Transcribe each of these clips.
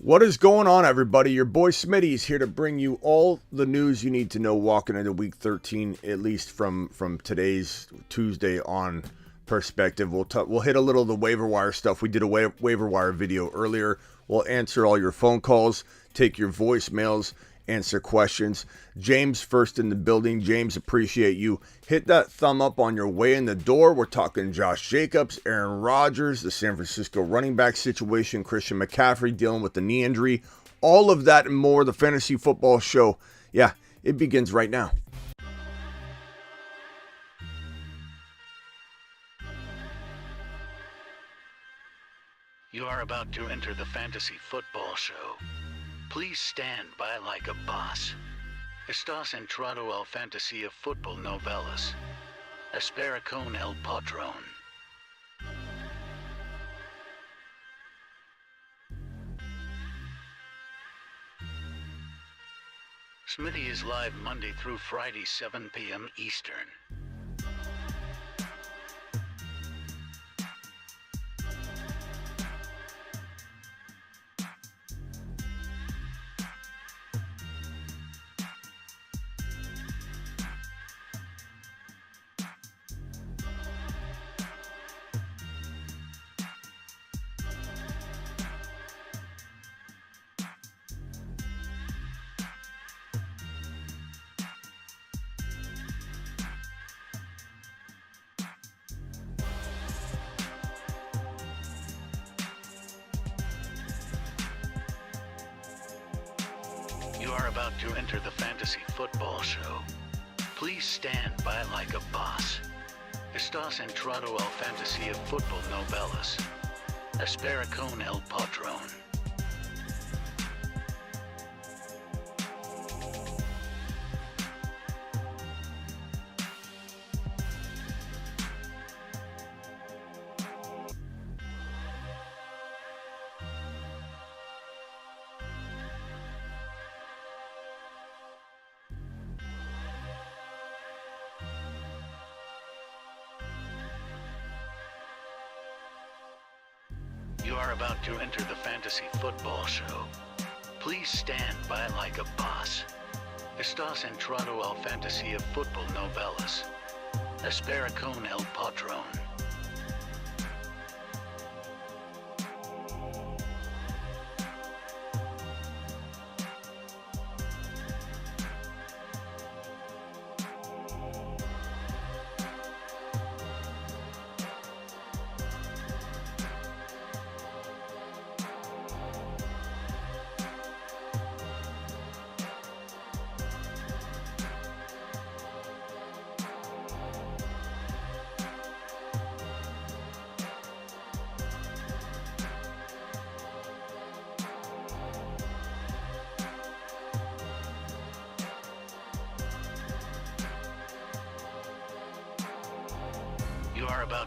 What is going on, everybody? Your boy Smitty is here to bring you all the news you need to know walking into Week 13, at least from today's Tuesday on perspective. We'll hit a little of the waiver wire stuff. We did a waiver wire video earlier. We'll answer all your phone calls, take your voicemails, answer questions. James first in the building. James, appreciate you. Hit that thumb up on your way in the door. We're talking Josh Jacobs, Aaron Rodgers, the San Francisco running back situation, Christian McCaffrey dealing with the knee injury, all of that and more. The Fantasy Football Show, yeah, it begins right now. You are about to enter the Fantasy Football Show. Please stand by like a boss. Estás entrado al fantasía fútbol novelas. Espera con el patrón. Smitty is live Monday through Friday, 7 p.m. Eastern. You are about to enter the Fantasy Football Show. Please stand by like a boss. Estás entrado al fantasía fútbol novelas. Espera con el patrón. You are about to enter the Fantasy Football Show. Please stand by like a boss. Estás entrado al fantasía fútbol novelas. Espera con el patrón.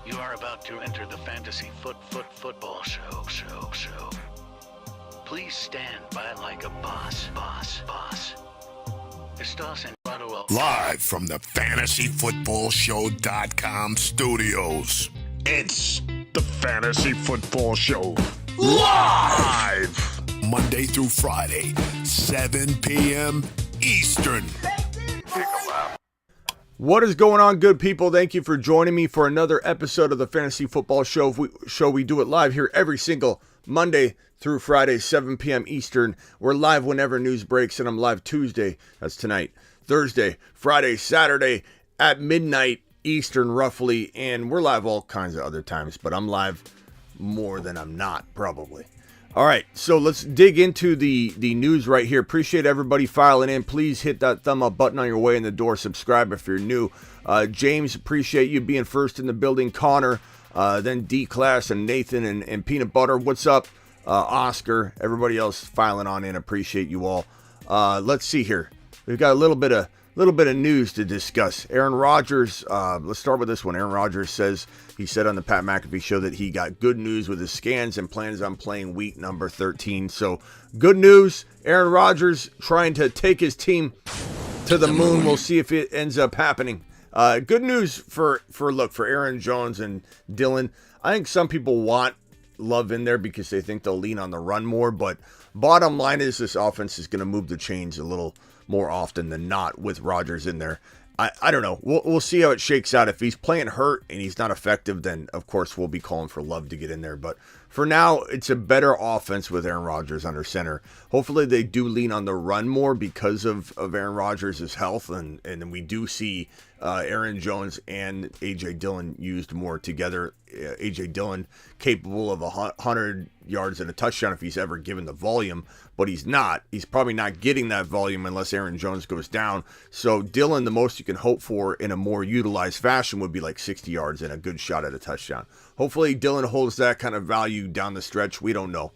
You are about to enter the Fantasy Football Show. Please stand by like a boss. Estás entrado al... Live from the FantasyFootballShow.com studios. It's the Fantasy Football Show. Live! Monday through Friday, 7 p.m. Eastern. What is going on, good people? Thank you for joining me for another episode of the Fantasy Football Show. We do it live here every single Monday through Friday, 7 p.m. Eastern. We're live whenever news breaks, and I'm live Tuesday, that's tonight, Thursday, Friday, Saturday at midnight Eastern roughly, and we're live all kinds of other times, but I'm live more than I'm not, probably. All right, so let's dig into the news right here. Appreciate everybody filing in. Please hit that thumb up button on your way in the door. Subscribe if you're new. James, appreciate you being first in the building. Connor, then D-Class and Nathan and Peanut Butter. What's up? Oscar, everybody else filing on in. Appreciate you all. Let's see here. We've got a little bit of news to discuss. Aaron Rodgers, let's start with this one. Aaron Rodgers he said on the Pat McAfee show that he got good news with his scans and plans on playing week number 13. So good news. Aaron Rodgers trying to take his team to the moon. We'll see if it ends up happening. Good news for Aaron Jones and Dylan. I think some people want Love in there because they think they'll lean on the run more. But bottom line is this offense is going to move the chains a little more often than not with Rodgers in there. I don't know. We'll see how it shakes out. If he's playing hurt and he's not effective, then of course we'll be calling for Love to get in there. But for now, it's a better offense with Aaron Rodgers under center. Hopefully they do lean on the run more because of Aaron Rodgers' health. And we do see Aaron Jones and A.J. Dillon used more together. A.J. Dillon capable of 100 yards and a touchdown if he's ever given the volume, but he's not. He's probably not getting that volume unless Aaron Jones goes down. So Dillon, the most you can hope for in a more utilized fashion would be like 60 yards and a good shot at a touchdown. Hopefully Dillon holds that kind of value down the stretch. We don't know.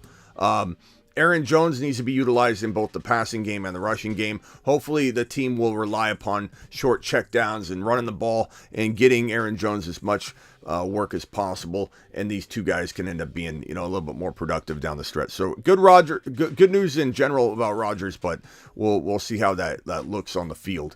Aaron Jones needs to be utilized in both the passing game and the rushing game. Hopefully the team will rely upon short checkdowns and running the ball and getting Aaron Jones as much work as possible. And these two guys can end up being, a little bit more productive down the stretch. So good news in general about Rodgers, but we'll see how that looks on the field.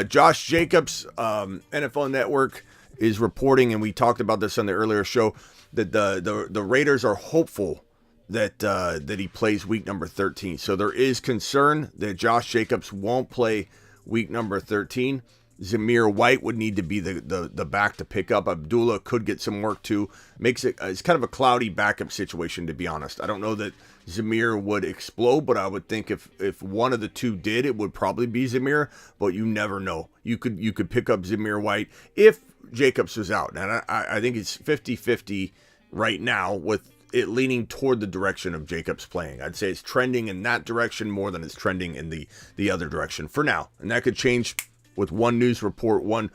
Josh Jacobs, NFL Network is reporting, and we talked about this on the earlier show, that the Raiders are hopeful that he plays week number 13. So there is concern that Josh Jacobs won't play week number 13. Zamir White would need to be the back to pick up. Abdullah could get some work too. It's kind of a cloudy backup situation, to be honest. I don't know that Zamir would explode, but I would think if one of the two did, it would probably be Zamir, but you never know. You could pick up Zamir White if Jacobs was out. And I think it's 50-50 right now with it leaning toward the direction of Jacobs playing. I'd say it's trending in that direction more than it's trending in the other direction for now. And that could change with one news report, one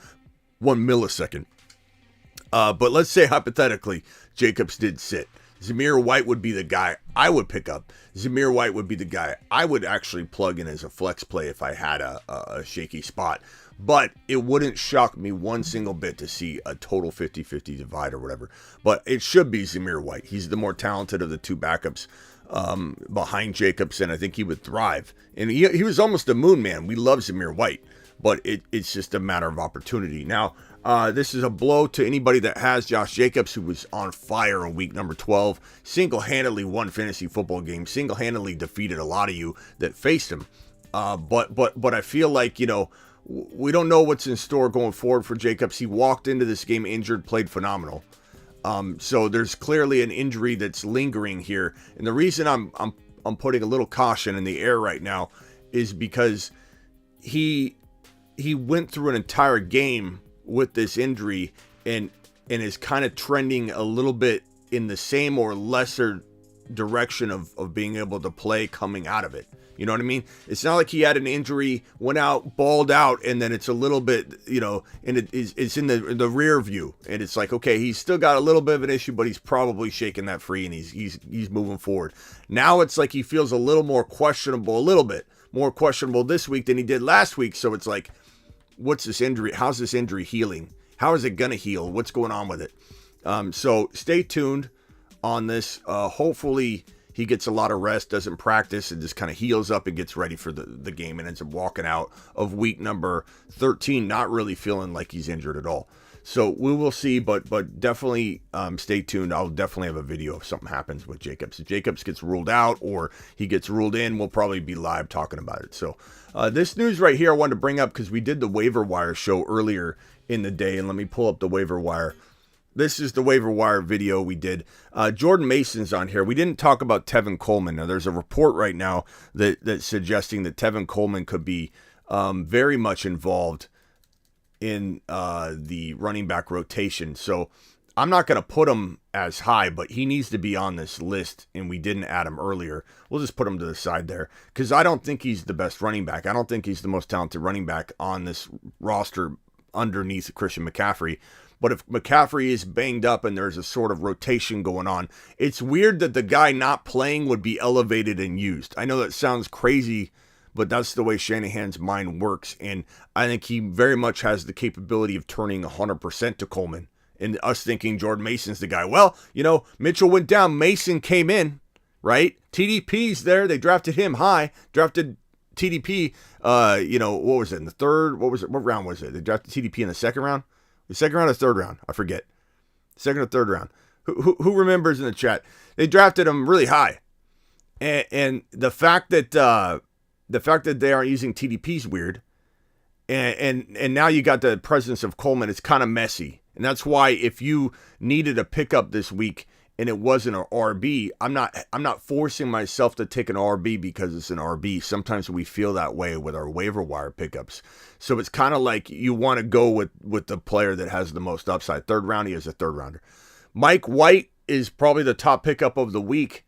millisecond. But let's say hypothetically, Jacobs did sit. Zamir White would be the guy I would pick up. Zamir White would be the guy I would actually plug in as a flex play if I had a shaky spot. But it wouldn't shock me one single bit to see a total 50-50 divide or whatever. But it should be Zamir White. He's the more talented of the two backups behind Jacobs, and I think he would thrive. And he was almost a moon man. We love Zamir White, but it's just a matter of opportunity. Now, this is a blow to anybody that has Josh Jacobs, who was on fire in week number 12, single-handedly won fantasy football games, single-handedly defeated a lot of you that faced him. But I feel like, we don't know what's in store going forward for Jacobs. He walked into this game injured, played phenomenal. So there's clearly an injury that's lingering here. And the reason I'm putting a little caution in the air right now is because he went through an entire game with this injury and is kind of trending a little bit in the same or lesser direction of being able to play coming out of it. You know what I mean? It's not like he had an injury, went out, balled out, and then it's a little bit, and it's in the rear view. And it's like, okay, he's still got a little bit of an issue, but he's probably shaking that free and he's moving forward. Now it's like he feels a little bit more questionable this week than he did last week. So it's like, what's this injury? How's this injury healing? How is it going to heal? What's going on with it? So stay tuned on this. Hopefully he gets a lot of rest, doesn't practice, and just kind of heals up and gets ready for the game and ends up walking out of week number 13, not really feeling like he's injured at all. So we will see, but definitely stay tuned. I'll definitely have a video if something happens with Jacobs. If Jacobs gets ruled out or he gets ruled in, we'll probably be live talking about it. So this news right here I wanted to bring up because we did the waiver wire show earlier in the day, and let me pull up the waiver wire. This is the waiver wire video we did. Jordan Mason's on here. We didn't talk about Tevin Coleman. Now, there's a report right now that's suggesting that Tevin Coleman could be very much involved in the running back rotation. So I'm not going to put him as high, but he needs to be on this list, and we didn't add him earlier. We'll just put him to the side there because I don't think he's the best running back. I don't think he's the most talented running back on this roster underneath Christian McCaffrey. But if McCaffrey is banged up and there's a sort of rotation going on, it's weird that the guy not playing would be elevated and used. I know that sounds crazy, but that's the way Shanahan's mind works. And I think he very much has the capability of turning 100% to Coleman. And us thinking Jordan Mason's the guy. Well, Mitchell went down. Mason came in, right? TDP's there. They drafted him high. Drafted TDP, what was it? In the third? What round was it? They drafted TDP in the second round? The second round or third round? I forget. Second or third round. Who remembers in the chat? They drafted him really high, and the fact that they aren't using TDP is weird, and now you got the presence of Coleman. It's kind of messy, and that's why if you needed a pickup this week and it wasn't an RB, I'm not forcing myself to take an RB because it's an RB. Sometimes we feel that way with our waiver wire pickups. So it's kind of like you want to go with the player that has the most upside. Third round, he is a third rounder. Mike White is probably the top pickup of the week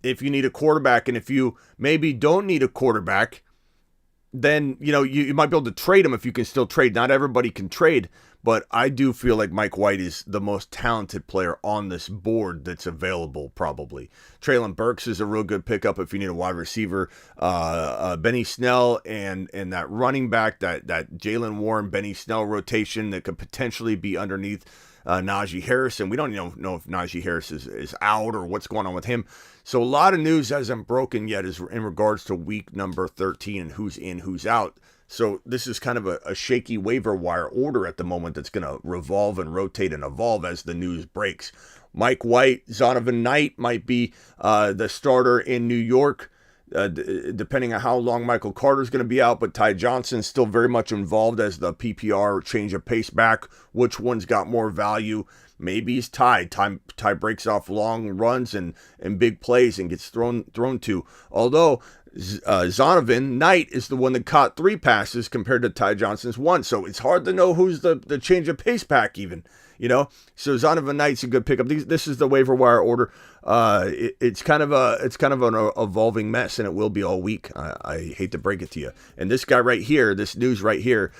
if you need a quarterback. And if you maybe don't need a quarterback, then you might be able to trade him if you can still trade. Not everybody can trade, but I do feel like Mike White is the most talented player on this board that's available, probably. Traylon Burks is a real good pickup if you need a wide receiver. Benny Snell and that running back, that Jalen Warren, Benny Snell rotation that could potentially be underneath Najee Harris. And we don't know if Najee Harris is out or what's going on with him. So a lot of news hasn't broken yet is in regards to week number 13 and who's in, who's out. So this is kind of a shaky waiver wire order at the moment that's going to revolve and rotate and evolve as the news breaks. Mike White, Zonovan Knight might be the starter in New York, depending on how long Michael Carter's going to be out. But Ty Johnson's still very much involved as the PPR change of pace back. Which one's got more value? Maybe he's Ty. Ty breaks off long runs and big plays and gets thrown to. Although Zonovan Knight is the one that caught 3 passes compared to Ty Johnson's 1. So it's hard to know who's the change of pace back even, So Zonovan Knight's a good pickup. This is the waiver wire order. It's kind of an evolving mess, and it will be all week. I hate to break it to you. And this guy right here, this news right here,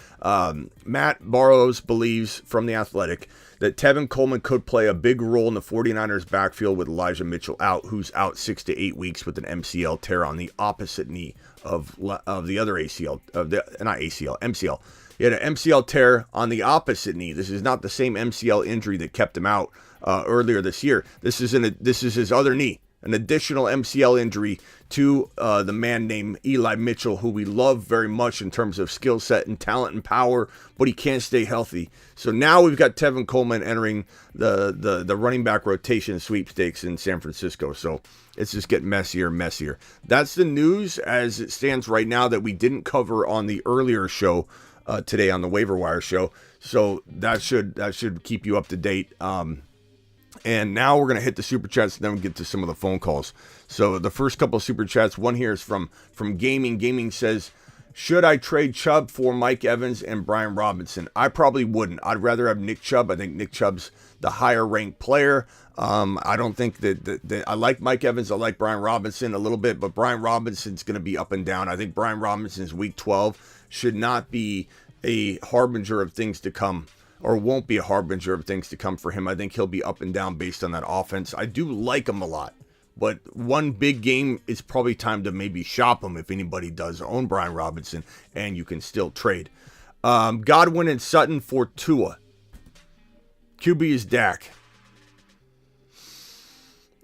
Matt Barrows believes from The Athletic that Tevin Coleman could play a big role in the 49ers backfield with Elijah Mitchell out, who's out 6 to 8 weeks with an MCL tear on the opposite knee of the other ACL, MCL. He had an MCL tear on the opposite knee. This is not the same MCL injury that kept him out earlier this year. This is his other knee, an additional MCL injury to the man named Eli Mitchell, who we love very much in terms of skill set and talent and power, but he can't stay healthy. So now we've got Tevin Coleman entering the running back rotation sweepstakes in San Francisco. So it's just getting messier and messier. That's the news as it stands right now that we didn't cover on the earlier show today on the waiver wire show. So that should keep you up to date. And now we're going to hit the super chats and then we'll get to some of the phone calls. So the first couple of super chats, one here is from Gaming. Gaming says, should I trade Chubb for Mike Evans and Brian Robinson? I probably wouldn't. I'd rather have Nick Chubb. I think Nick Chubb's the higher ranked player. I don't think that I like Mike Evans. I like Brian Robinson a little bit, but Brian Robinson's going to be up and down. I think Brian Robinson's week 12 should not be a harbinger of things to come, or won't be a harbinger of things to come for him. I think he'll be up and down based on that offense. I do like him a lot, but one big game, it's probably time to maybe shop him if anybody does own Brian Robinson, and you can still trade. Godwin and Sutton for Tua. QB is Dak.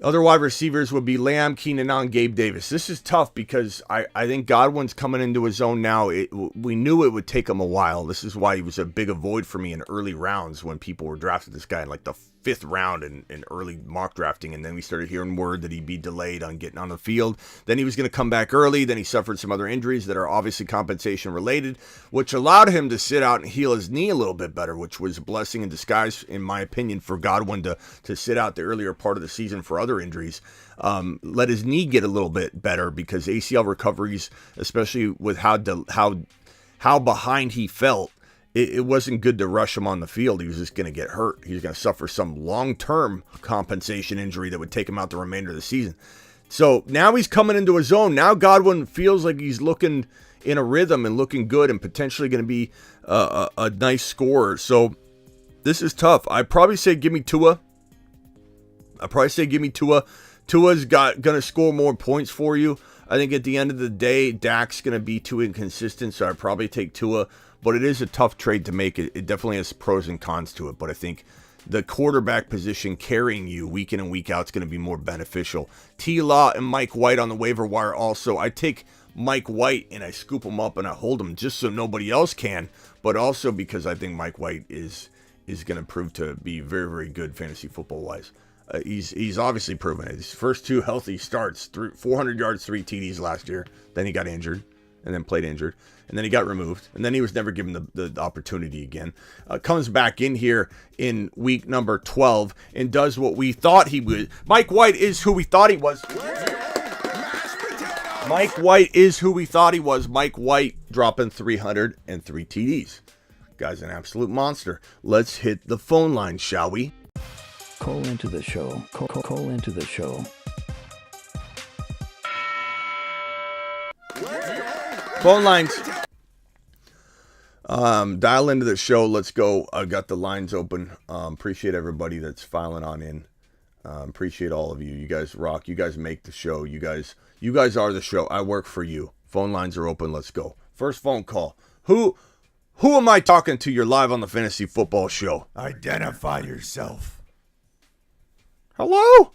Other wide receivers would be Lamb, Keenan Allen, Gabe Davis. This is tough because I think Godwin's coming into his own now. We knew it would take him a while. This is why he was a big avoid for me in early rounds when people were drafting this guy in like the 5th round in early mock drafting. And then we started hearing word that he'd be delayed on getting on the field. Then he was going to come back early. Then he suffered some other injuries that are obviously compensation related, which allowed him to sit out and heal his knee a little bit better, which was a blessing in disguise, in my opinion, for Godwin to sit out the earlier part of the season for other injuries. Let his knee get a little bit better because ACL recoveries, especially with how behind he felt, it wasn't good to rush him on the field. He was just going to get hurt. He was going to suffer some long-term compensation injury that would take him out the remainder of the season. So now he's coming into his own. Now Godwin feels like he's looking in a rhythm and looking good and potentially going to be a nice scorer. So this is tough. I'd probably say give me Tua. Tua's going to score more points for you. I think at the end of the day, Dak's going to be too inconsistent, so I'd probably take Tua. But it is a tough trade to make. It definitely has pros and cons to it. But I think the quarterback position carrying you week in and week out is going to be more beneficial. T-Law and Mike White on the waiver wire also. I take Mike White and I scoop him up and I hold him just so nobody else can. But also because I think Mike White is is going to prove to be very, very good fantasy football wise. He's obviously proven it. His first 2 healthy starts, 400 yards, 3 TDs last year. Then he got injured, and then played injured, and then he got removed, and then he was never given the opportunity again. Comes back in here in week number 12 and does what we thought he would. Mike White is who we thought he was. Mike White is who we thought he was. Mike White dropping 303 TDs. Guy's an absolute monster. Let's hit the phone line, shall we? Call into the show. Call into the show. Phone lines. Dial into the show. Let's go. I got the lines open. Appreciate everybody that's filing on in. Appreciate all of you. You guys rock. You guys make the show. You guys are the show. I work for you. Phone lines are open. Let's go. First phone call. Who am I talking to? You're live on the Fantasy Football Show. Identify yourself. Hello?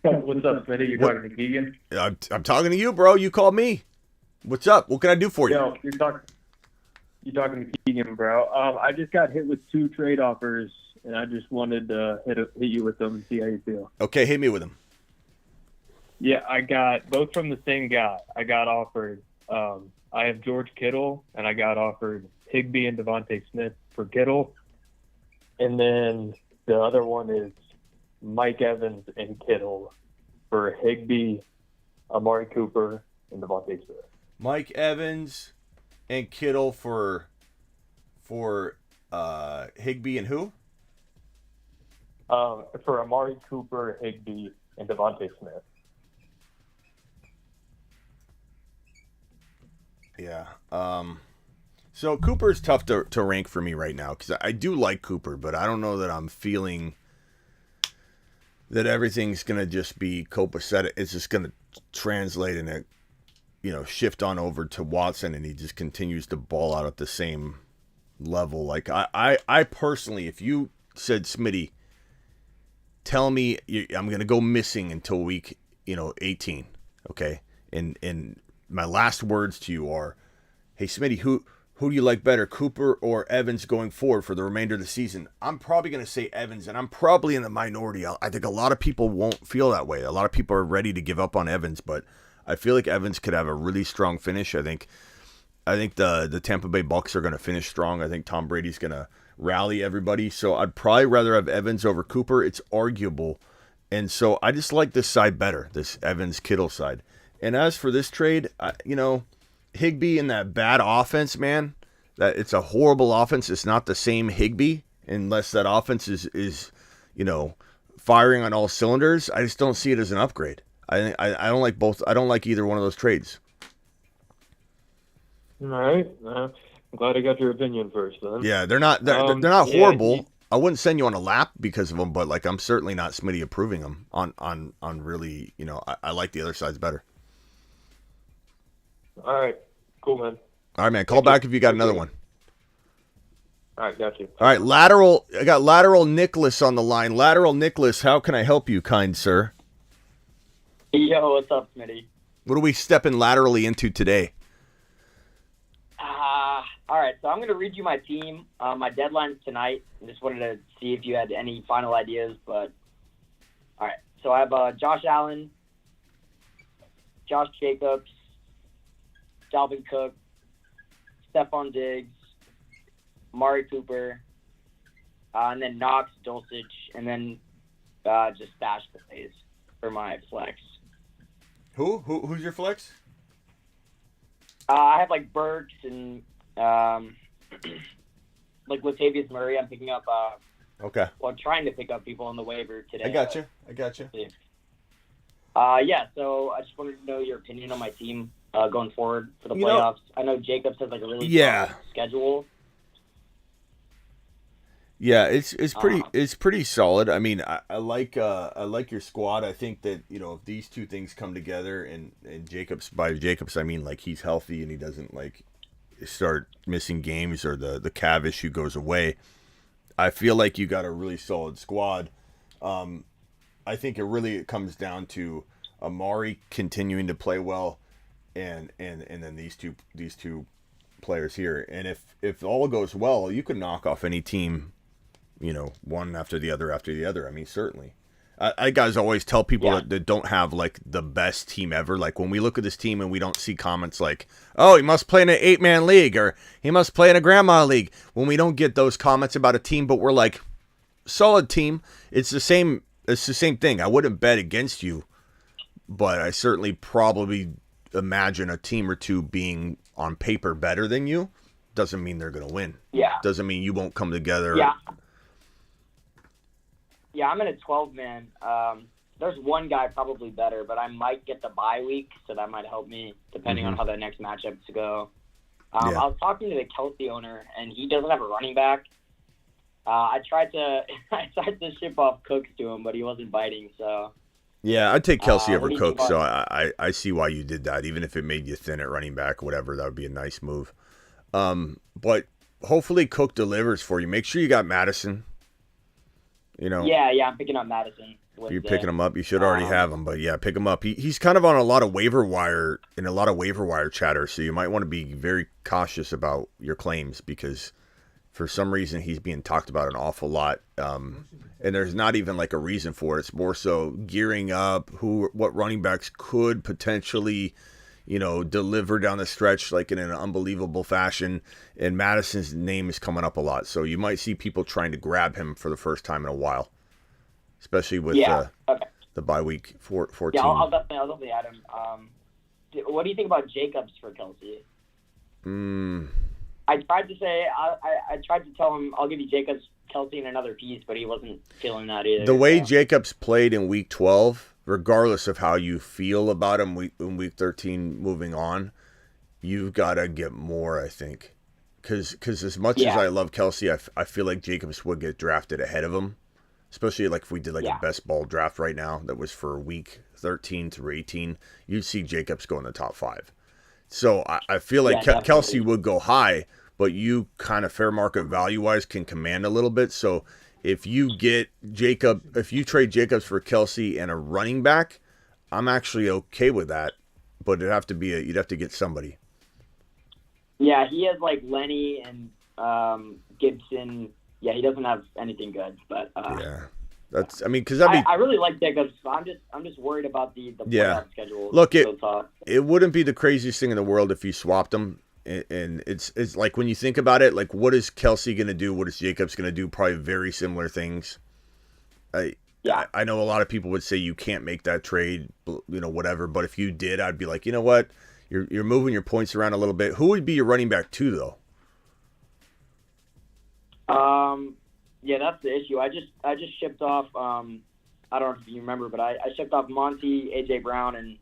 What's up, Smitty? You talking to Keegan? I'm talking to you, bro. You called me. What's up? What can I do for you? Yo, you're talking to Keegan, bro. I just got hit with 2 trade offers, and I just wanted to hit you with them and see how you feel. Okay, hit me with them. Yeah, I got both from the same guy. I got offered. I have George Kittle, and I got offered Higbee and Devontae Smith for Kittle, and then the other one is Mike Evans and Kittle for Higbee, Amari Cooper, and Devontae Smith. Mike Evans and Kittle for Higbee and who? For Amari Cooper, Higbee, and Devontae Smith. Yeah. So Cooper's tough to rank for me right now because I do like Cooper, but I don't know that I'm feeling that everything's going to just be copacetic. It's just going to translate and it, shift on over to Watson, and he just continues to ball out at the same level. Like I personally, if you said, Smitty, tell me I'm going to go missing until week, 18. Okay. And my last words to you are, hey, Smitty, who do you like better, Cooper or Evans going forward for the remainder of the season? I'm probably going to say Evans, and I'm probably in the minority. I think a lot of people won't feel that way. A lot of people are ready to give up on Evans, but I feel like Evans could have a really strong finish. I think the Tampa Bay Bucks are going to finish strong. I think Tom Brady's going to rally everybody. So I'd probably rather have Evans over Cooper. It's arguable. And so I just like this side better, this Evans-Kittle side. And as for this trade, Higbee in that bad offense, man, that it's a horrible offense. It's not the same Higbee unless that offense is firing on all cylinders. I just don't see it as an upgrade. I don't like both. I don't like either one of those trades. All right. I'm glad I got your opinion first, then. Yeah, they're not horrible. I wouldn't send you on a lap because of them, but like I'm certainly not Smitty approving them on really. I like the other sides better. All right. Cool, man. All right, man. Call back if you got another one. All right, got you. All right, I got Lateral Nicholas on the line. Lateral Nicholas, how can I help you, kind sir? Yo, what's up, Smitty? What are we stepping laterally into today? All right, so I'm going to read you my team. My deadline's tonight. I just wanted to see if you had any final ideas, but all right. So I have Josh Allen, Josh Jacobs, Dalvin Cook, Stephon Diggs, Amari Cooper, and then Knox, Dulcich, and then just stash the plays for my flex. Who's your flex? I have like Burks and like Latavius Murray. I'm picking up. Okay. Well, I'm trying to pick up people on the waiver today. I got you. Yeah. So I just wanted to know your opinion on my team going forward for the playoffs. I know Jacobs has like a really strong schedule. Yeah, it's pretty solid. I mean, I like your squad. I think that if these two things come together, and Jacobs, by Jacobs I mean like he's healthy and he doesn't like start missing games or the calf issue goes away. I feel like you got a really solid squad. I think it comes down to Amari continuing to play well, and then these two players here, and if all goes well, you could knock off any team, one after the other after the other. I mean, certainly. I guys always tell people that don't have like the best team ever. Like when we look at this team and we don't see comments like, "Oh, he must play in an 8-man league," or "He must play in a grandma league." When we don't get those comments about a team, but we're like, solid team. It's the same thing. I wouldn't bet against you, but I certainly probably imagine a team or two being on paper better than you. Doesn't mean they're going to win. Yeah. Doesn't mean you won't come together. Yeah. Yeah, I'm in a 12-man. There's one guy probably better, but I might get the bye week, so that might help me depending on how the next matchups go. I was talking to the Kelsey owner, and he doesn't have a running back. I tried to ship off Cooks to him, but he wasn't biting. So yeah, I'd take Kelsey over what do you Cook. think So about I see why you did that. Even if it made you thin at running back, whatever, that would be a nice move. But hopefully Cook delivers for you. Make sure you got Madison. Yeah, I'm picking up Madison. You're picking him up. You should already have him, but yeah, pick him up. He's kind of on a lot of waiver wire chatter, so you might want to be very cautious about your claims because for some reason he's being talked about an awful lot, and there's not even like a reason for it. It's more so gearing up what running backs could potentially, deliver down the stretch like in an unbelievable fashion. And Madison's name is coming up a lot, so you might see people trying to grab him for the first time in a while, especially with the bye week 14. Yeah, I'll definitely add him. What do you think about Jacobs for Kelsey? I tried to say I tried to tell him I'll give you Jacobs, Kelsey, and another piece, but he wasn't feeling that either. The way Jacobs played in week 12, regardless of how you feel about him in week 13 moving on, you've got to get more, I think. Because as much as I love Kelsey, I feel like Jacobs would get drafted ahead of him, especially like if we did like a best ball draft right now that was for week 13 through 18, you'd see Jacobs go in the top 5. So I feel like Kelsey would go high, but you kind of fair market value-wise can command a little bit. So if you trade Jacobs for Kelsey and a running back, I'm actually okay with that. But you'd have to get somebody. Yeah, he has like Lenny and Gibson. Yeah, he doesn't have anything good, but because I really like Jacobs. So I'm just worried about the playoff schedule. Look, it wouldn't be the craziest thing in the world if you swapped them. And it's like when you think about it, like what is Kelsey going to do? What is Jacobs going to do? Probably very similar things. I know a lot of people would say you can't make that trade, whatever. But if you did, I'd be like, you know what? You're moving your points around a little bit. Who would be your running back 2 though? Yeah, that's the issue. I just shipped off. I don't know if you remember, but I shipped off Monty, AJ Brown, and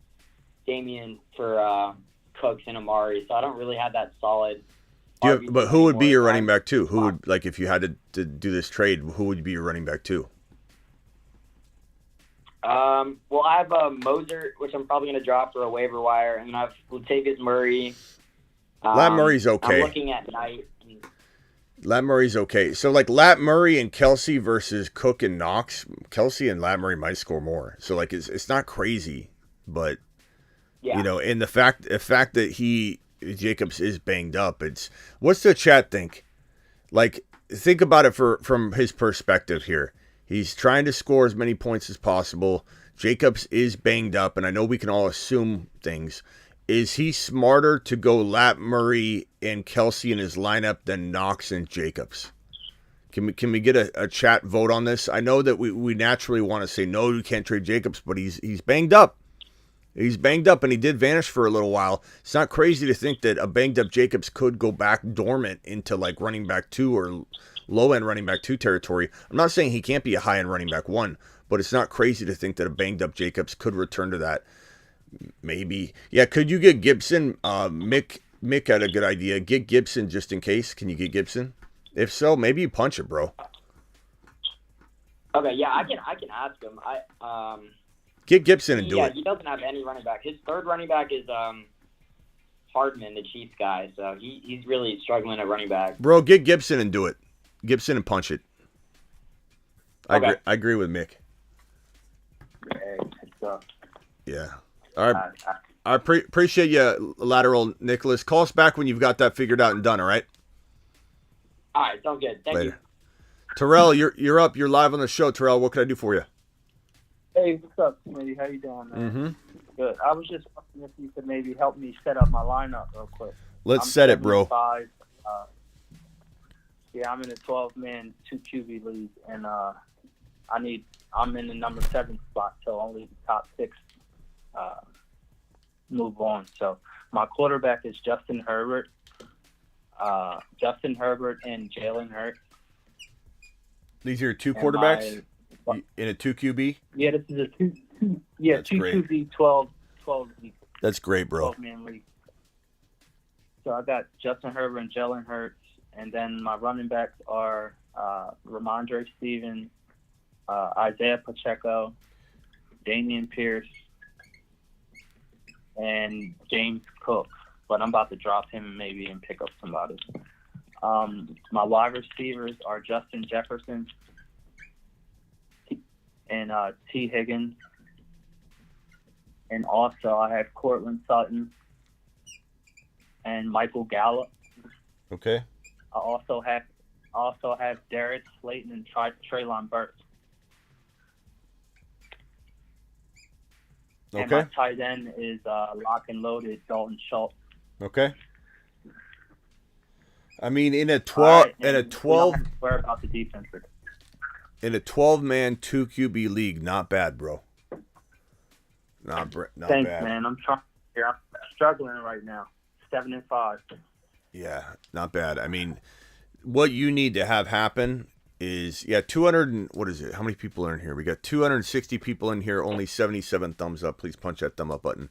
Damian for Cooks and Amari. So I don't really have that solid. But who would be your running back 2? Who would, like, if you had to do this trade? Who would be your running back 2? Well, I have Moser, which I'm probably going to drop for a waiver wire, and I have Latavius Murray. Lat Murray's okay. I'm looking at Knight. Lat Murray's okay. So, like, Lat Murray and Kelsey versus Cook and Knox, Kelsey and Lat Murray might score more. So, like, it's not crazy, but, and the fact that Jacobs is banged up, what's the chat think? Like, think about it from his perspective here. He's trying to score as many points as possible. Jacobs is banged up, and I know we can all assume things. Is he smarter to go Lat Murray and Kelsey in his lineup than Knox and Jacobs? Can we get a chat vote on this? I know that we naturally want to say no, you can't trade Jacobs, but he's banged up. He's banged up, and he did vanish for a little while. It's not crazy to think that a banged up Jacobs could go back dormant into like running back 2 or low-end running back 2 territory. I'm not saying he can't be a high-end running back 1, but it's not crazy to think that a banged-up Jacobs could return to that. Maybe. Yeah, could you get Gibson? Mick had a good idea. Get Gibson just in case. Can you get Gibson? If so, maybe you punch it, bro. Okay, yeah, I can ask him. Get Gibson and do it. Yeah, he doesn't have any running back. His third running back is Hardman, the Chiefs guy, so he's really struggling at running back. Bro, get Gibson and do it. Gibson and punch it. Okay. I agree with Mick. Hey, Yeah. All right. I appreciate you, Lateral Nicholas. Call us back when you've got that figured out and done, all right? All right, sounds good. Thank you. Terrell, you're up. You're live on the show. Terrell, what can I do for you? Hey, what's up, Smitty? How you doing, man? Mm-hmm. Good. I was just wondering if you could maybe help me set up my lineup real quick. Let's set it, bro. 75. I'm in a 12-man 2 QB league, and I'm in the number 7 spot, so only the top 6 move on. So my quarterback is Justin Herbert and Jalen Hurts. These are your 2 quarterbacks in a 2 QB? Yeah, this is a 2 QB 12 league. That's great, bro. 12-man league. So I got Justin Herbert and Jalen Hurts, and then my running backs are Ramondre Stevens, Isaiah Pacheco, Damian Pierce, and James Cook. But I'm about to drop him maybe and pick up somebody. My wide receivers are Justin Jefferson and T. Higgins. And also I have Cortland Sutton and Michael Gallup. Okay. I also have Darius Slayton and Treylon Burks. Okay. And my tight end is lock and loaded Dalton Schultz. Okay. I mean, in a 12 Right, in a and 12 we don't have to worry about the defense. in a 12-man 2 QB league, not bad, bro. Not Thanks, bad. man. I'm struggling right now. 7-5. Yeah, not bad. I mean, what you need to have happen is 200 and what is it? How many people are in here? We got 260 people in here, only 77 thumbs up. Please punch that thumb up button.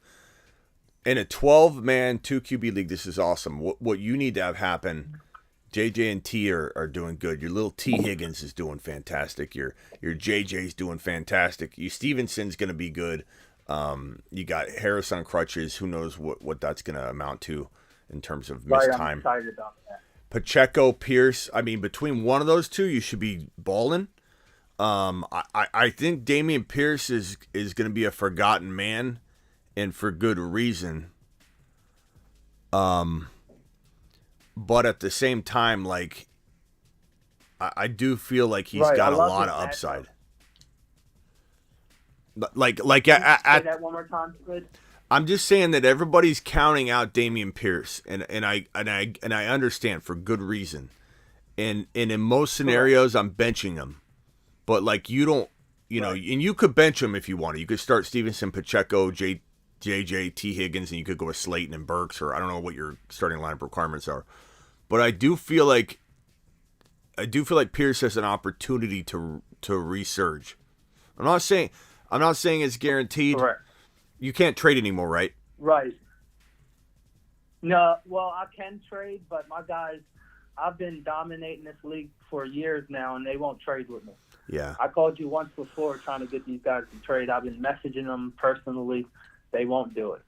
In a 12-man 2 QB league, this is awesome. What you need to have happen, JJ and T are doing good. Your little T Higgins is doing fantastic. Your JJ's doing fantastic. You Stevenson's going to be good. You got Harris on crutches. Who knows what that's going to amount to in terms of missed time. I'm excited about that. Pacheco, Pierce. I mean, between one of those two, you should be balling. I think Damian Pierce is going to be a forgotten man, and for good reason. But at the same time, like, I do feel like he's got a lot of upside. Like Say that one more time, Sid? I'm just saying that everybody's counting out Damian Pierce, and I understand for good reason. And in most scenarios, I'm benching him, but like you don't, know, and you could bench him if you wanted. You could start Stevenson, Pacheco, JJ, T Higgins, and you could go with Slayton and Burks, or I don't know what your starting lineup requirements are. But I do feel like Pierce has an opportunity to resurge. I'm not saying it's guaranteed. Correct. You can't trade anymore, right? Right. No, well, I can trade, but my guys, I've been dominating this league for years now, and they won't trade with me. Yeah. I called you once before trying to get these guys to trade. I've been messaging them personally. They won't do it.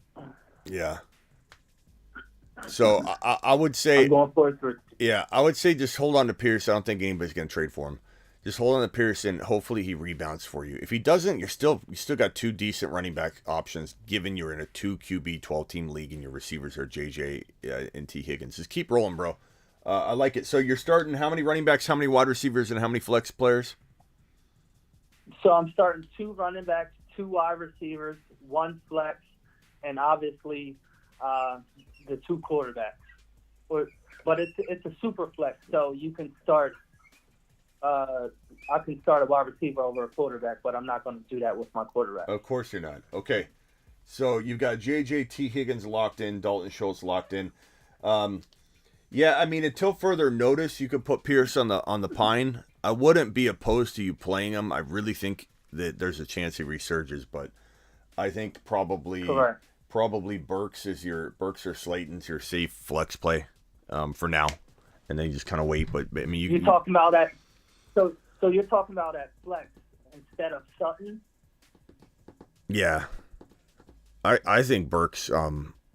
Yeah. So I would say, I'm going for it for. Yeah, I would say just hold on to Pierce. I don't think anybody's going to trade for him. Just hold on to Pierce, and hopefully he rebounds for you. If he doesn't, you still got 2 decent running back options, given you're in a 2 QB 12-team league and your receivers are JJ and T Higgins. Just keep rolling, bro. I like it. So you're starting how many running backs, how many wide receivers, and how many flex players? So I'm starting 2 running backs, 2 wide receivers, 1 flex, and obviously the 2 quarterbacks. But it's a super flex, so you can start. I can start a wide receiver over a quarterback, but I'm not going to do that with my quarterback. Of course you're not. Okay. So you've got JJ, T Higgins locked in, Dalton Schultz locked in. Yeah, I mean, until further notice, you could put Pierce on the pine. I wouldn't be opposed to you playing him. I really think that there's a chance he resurges, but I think probably Burks or Slayton's your safe flex play for now, and then you just kind of wait. But I mean, you're talking about that. So you're talking about that flex instead of Sutton? Yeah. I think Burks,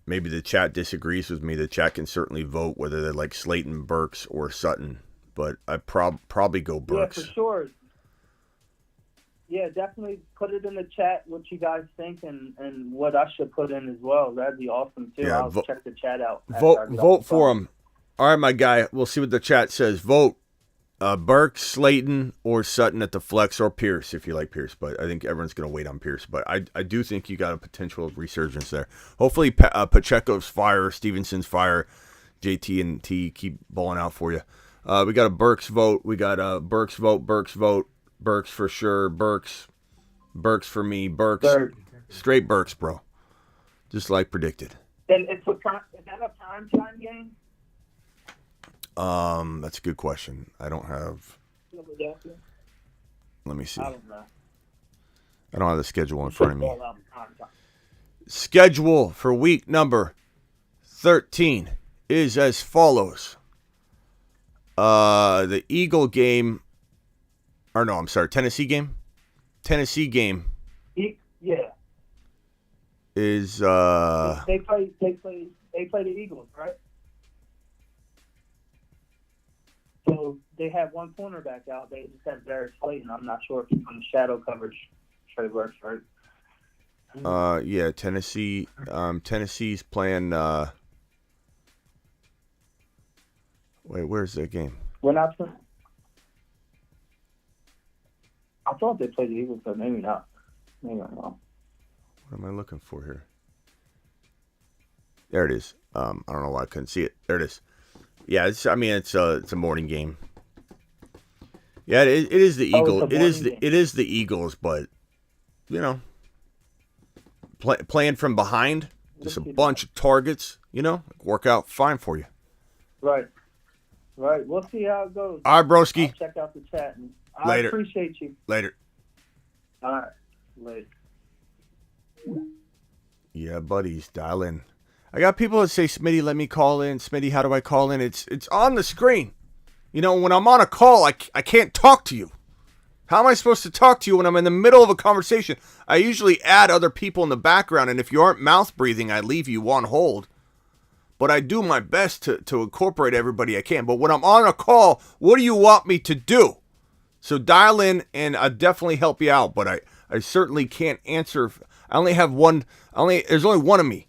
maybe the chat disagrees with me. The chat can certainly vote whether they like Slayton, Burks, or Sutton. But I'd probably go Burks. Yeah, for sure. Yeah, definitely put it in the chat what you guys think and what I should put in as well. That'd be awesome too. Yeah, I'll check the chat out. Vote for him. All right, my guy. We'll see what the chat says. Vote Burke, Slayton, or Sutton at the flex, or Pierce if you like Pierce. But I think everyone's going to wait on Pierce. But I do think you got a potential resurgence there. Hopefully Pacheco's fire, Stevenson's fire, JT and T keep balling out for you. We got a Burks vote. We got a Burks vote. Burks for sure. Burks for me. Burks. Straight Burks, bro. Just like predicted. And is that a prime time game? That's a good question. I don't have. Let me see. I don't know. I don't have the schedule in front of me. Schedule for week number 13 is as follows. The Eagle game. Or no, I'm sorry, Tennessee game. Tennessee game. Yeah. Is They play the Eagles, right? So they have one cornerback out. They just have Darius Slayton. I'm not sure if he's on the shadow coverage. Trey works, right? Yeah, Tennessee. Tennessee's playing. Wait, where's that game? We're not. I thought they played the Eagles, but maybe not. Maybe I'm wrong. What am I looking for here? There it is. I don't know why I couldn't see it. There it is. Yeah, it's a morning game. Yeah, it is the Eagles. It is the Eagles, but you know, playing from behind, just a bunch of targets. You know, work out fine for you. Right. We'll see how it goes. All right, broski. I'll check out the chat. And Later. I appreciate you. Later. All right. Later. Yeah, buddies, dial in. I got people that say, Smitty, let me call in. Smitty, how do I call in? It's on the screen. You know, when I'm on a call, I can't talk to you. How am I supposed to talk to you when I'm in the middle of a conversation? I usually add other people in the background, and if you aren't mouth breathing, I leave you on hold. But I do my best to incorporate everybody I can. But when I'm on a call, what do you want me to do? So dial in, and I'll definitely help you out. But I certainly can't answer. I only have one. There's only one of me.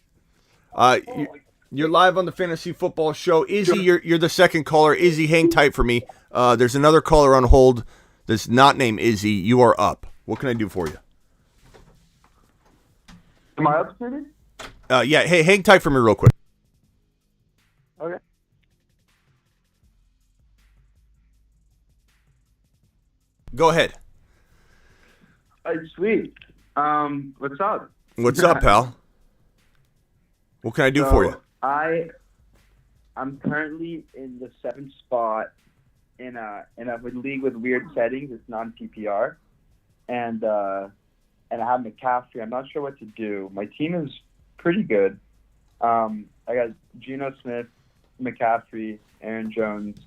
You're live on the Fantasy Football Show. Izzy, you're the second caller. Izzy, hang tight for me. There's another caller on hold that's not named Izzy. You are up. What can I do for you? Am I up, Smitty? Yeah. Hey, hang tight for me real quick. Okay. Go ahead. Hey, sweet. What's up? What's up, pal? What can I do for you? I'm currently in the 7th spot in a league with weird settings. It's non-PPR, and I have McCaffrey. I'm not sure what to do. My team is pretty good. I got Geno Smith, McCaffrey, Aaron Jones,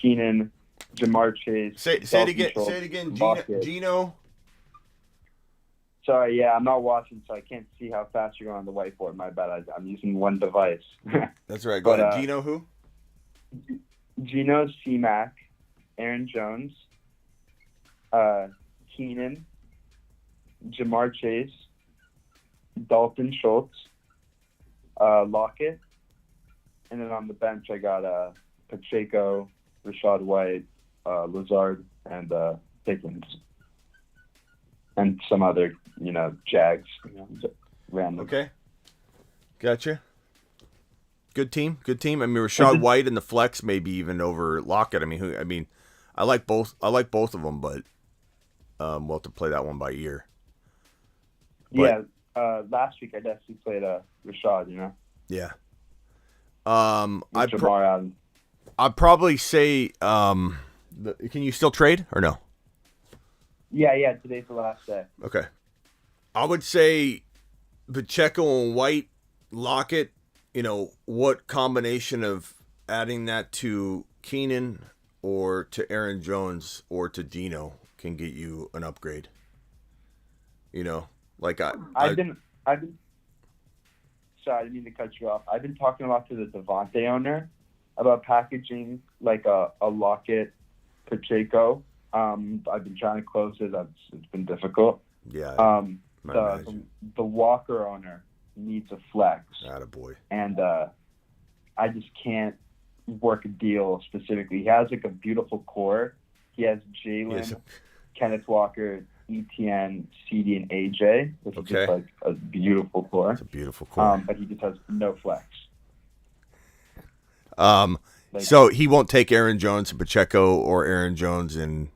Keenan, Jamar Chase. Say it again. Geno. Sorry, yeah, I'm not watching, so I can't see how fast you're going on the whiteboard. My bad. I'm using one device. That's right. Go ahead. Geno who? Geno C-Mac, Aaron Jones, Keenan, Jamar Chase, Dalton Schultz, Lockett, and then on the bench I got Pacheco, Rashad White, Lazard, and Pickens, and some other, Jags, random. Okay, gotcha. Good team. I mean, Rashad White and the flex, maybe even over Lockett. I mean, I like both. I like both of them, but we'll have to play that one by ear. But, last week I definitely played Rashad. Yeah. I'd probably say, can you still trade or no? Yeah, today's the last day. Okay. I would say Pacheco and White, Lockett, what combination of adding that to Keenan or to Aaron Jones or to Geno can get you an upgrade? I've been sorry, I didn't mean to cut you off. I've been talking a lot to the Devontae owner about packaging like a Lockett Pacheco I've been trying to close it. It's been difficult. Yeah. The Walker owner needs a flex. Attaboy. And I just can't work a deal specifically. He has like a beautiful core. He has Jalen, Kenneth Walker, ETN, CD, and AJ, which is just like a beautiful core. It's a beautiful core. But he just has no flex. So he won't take Aaron Jones and Pacheco or Aaron Jones and,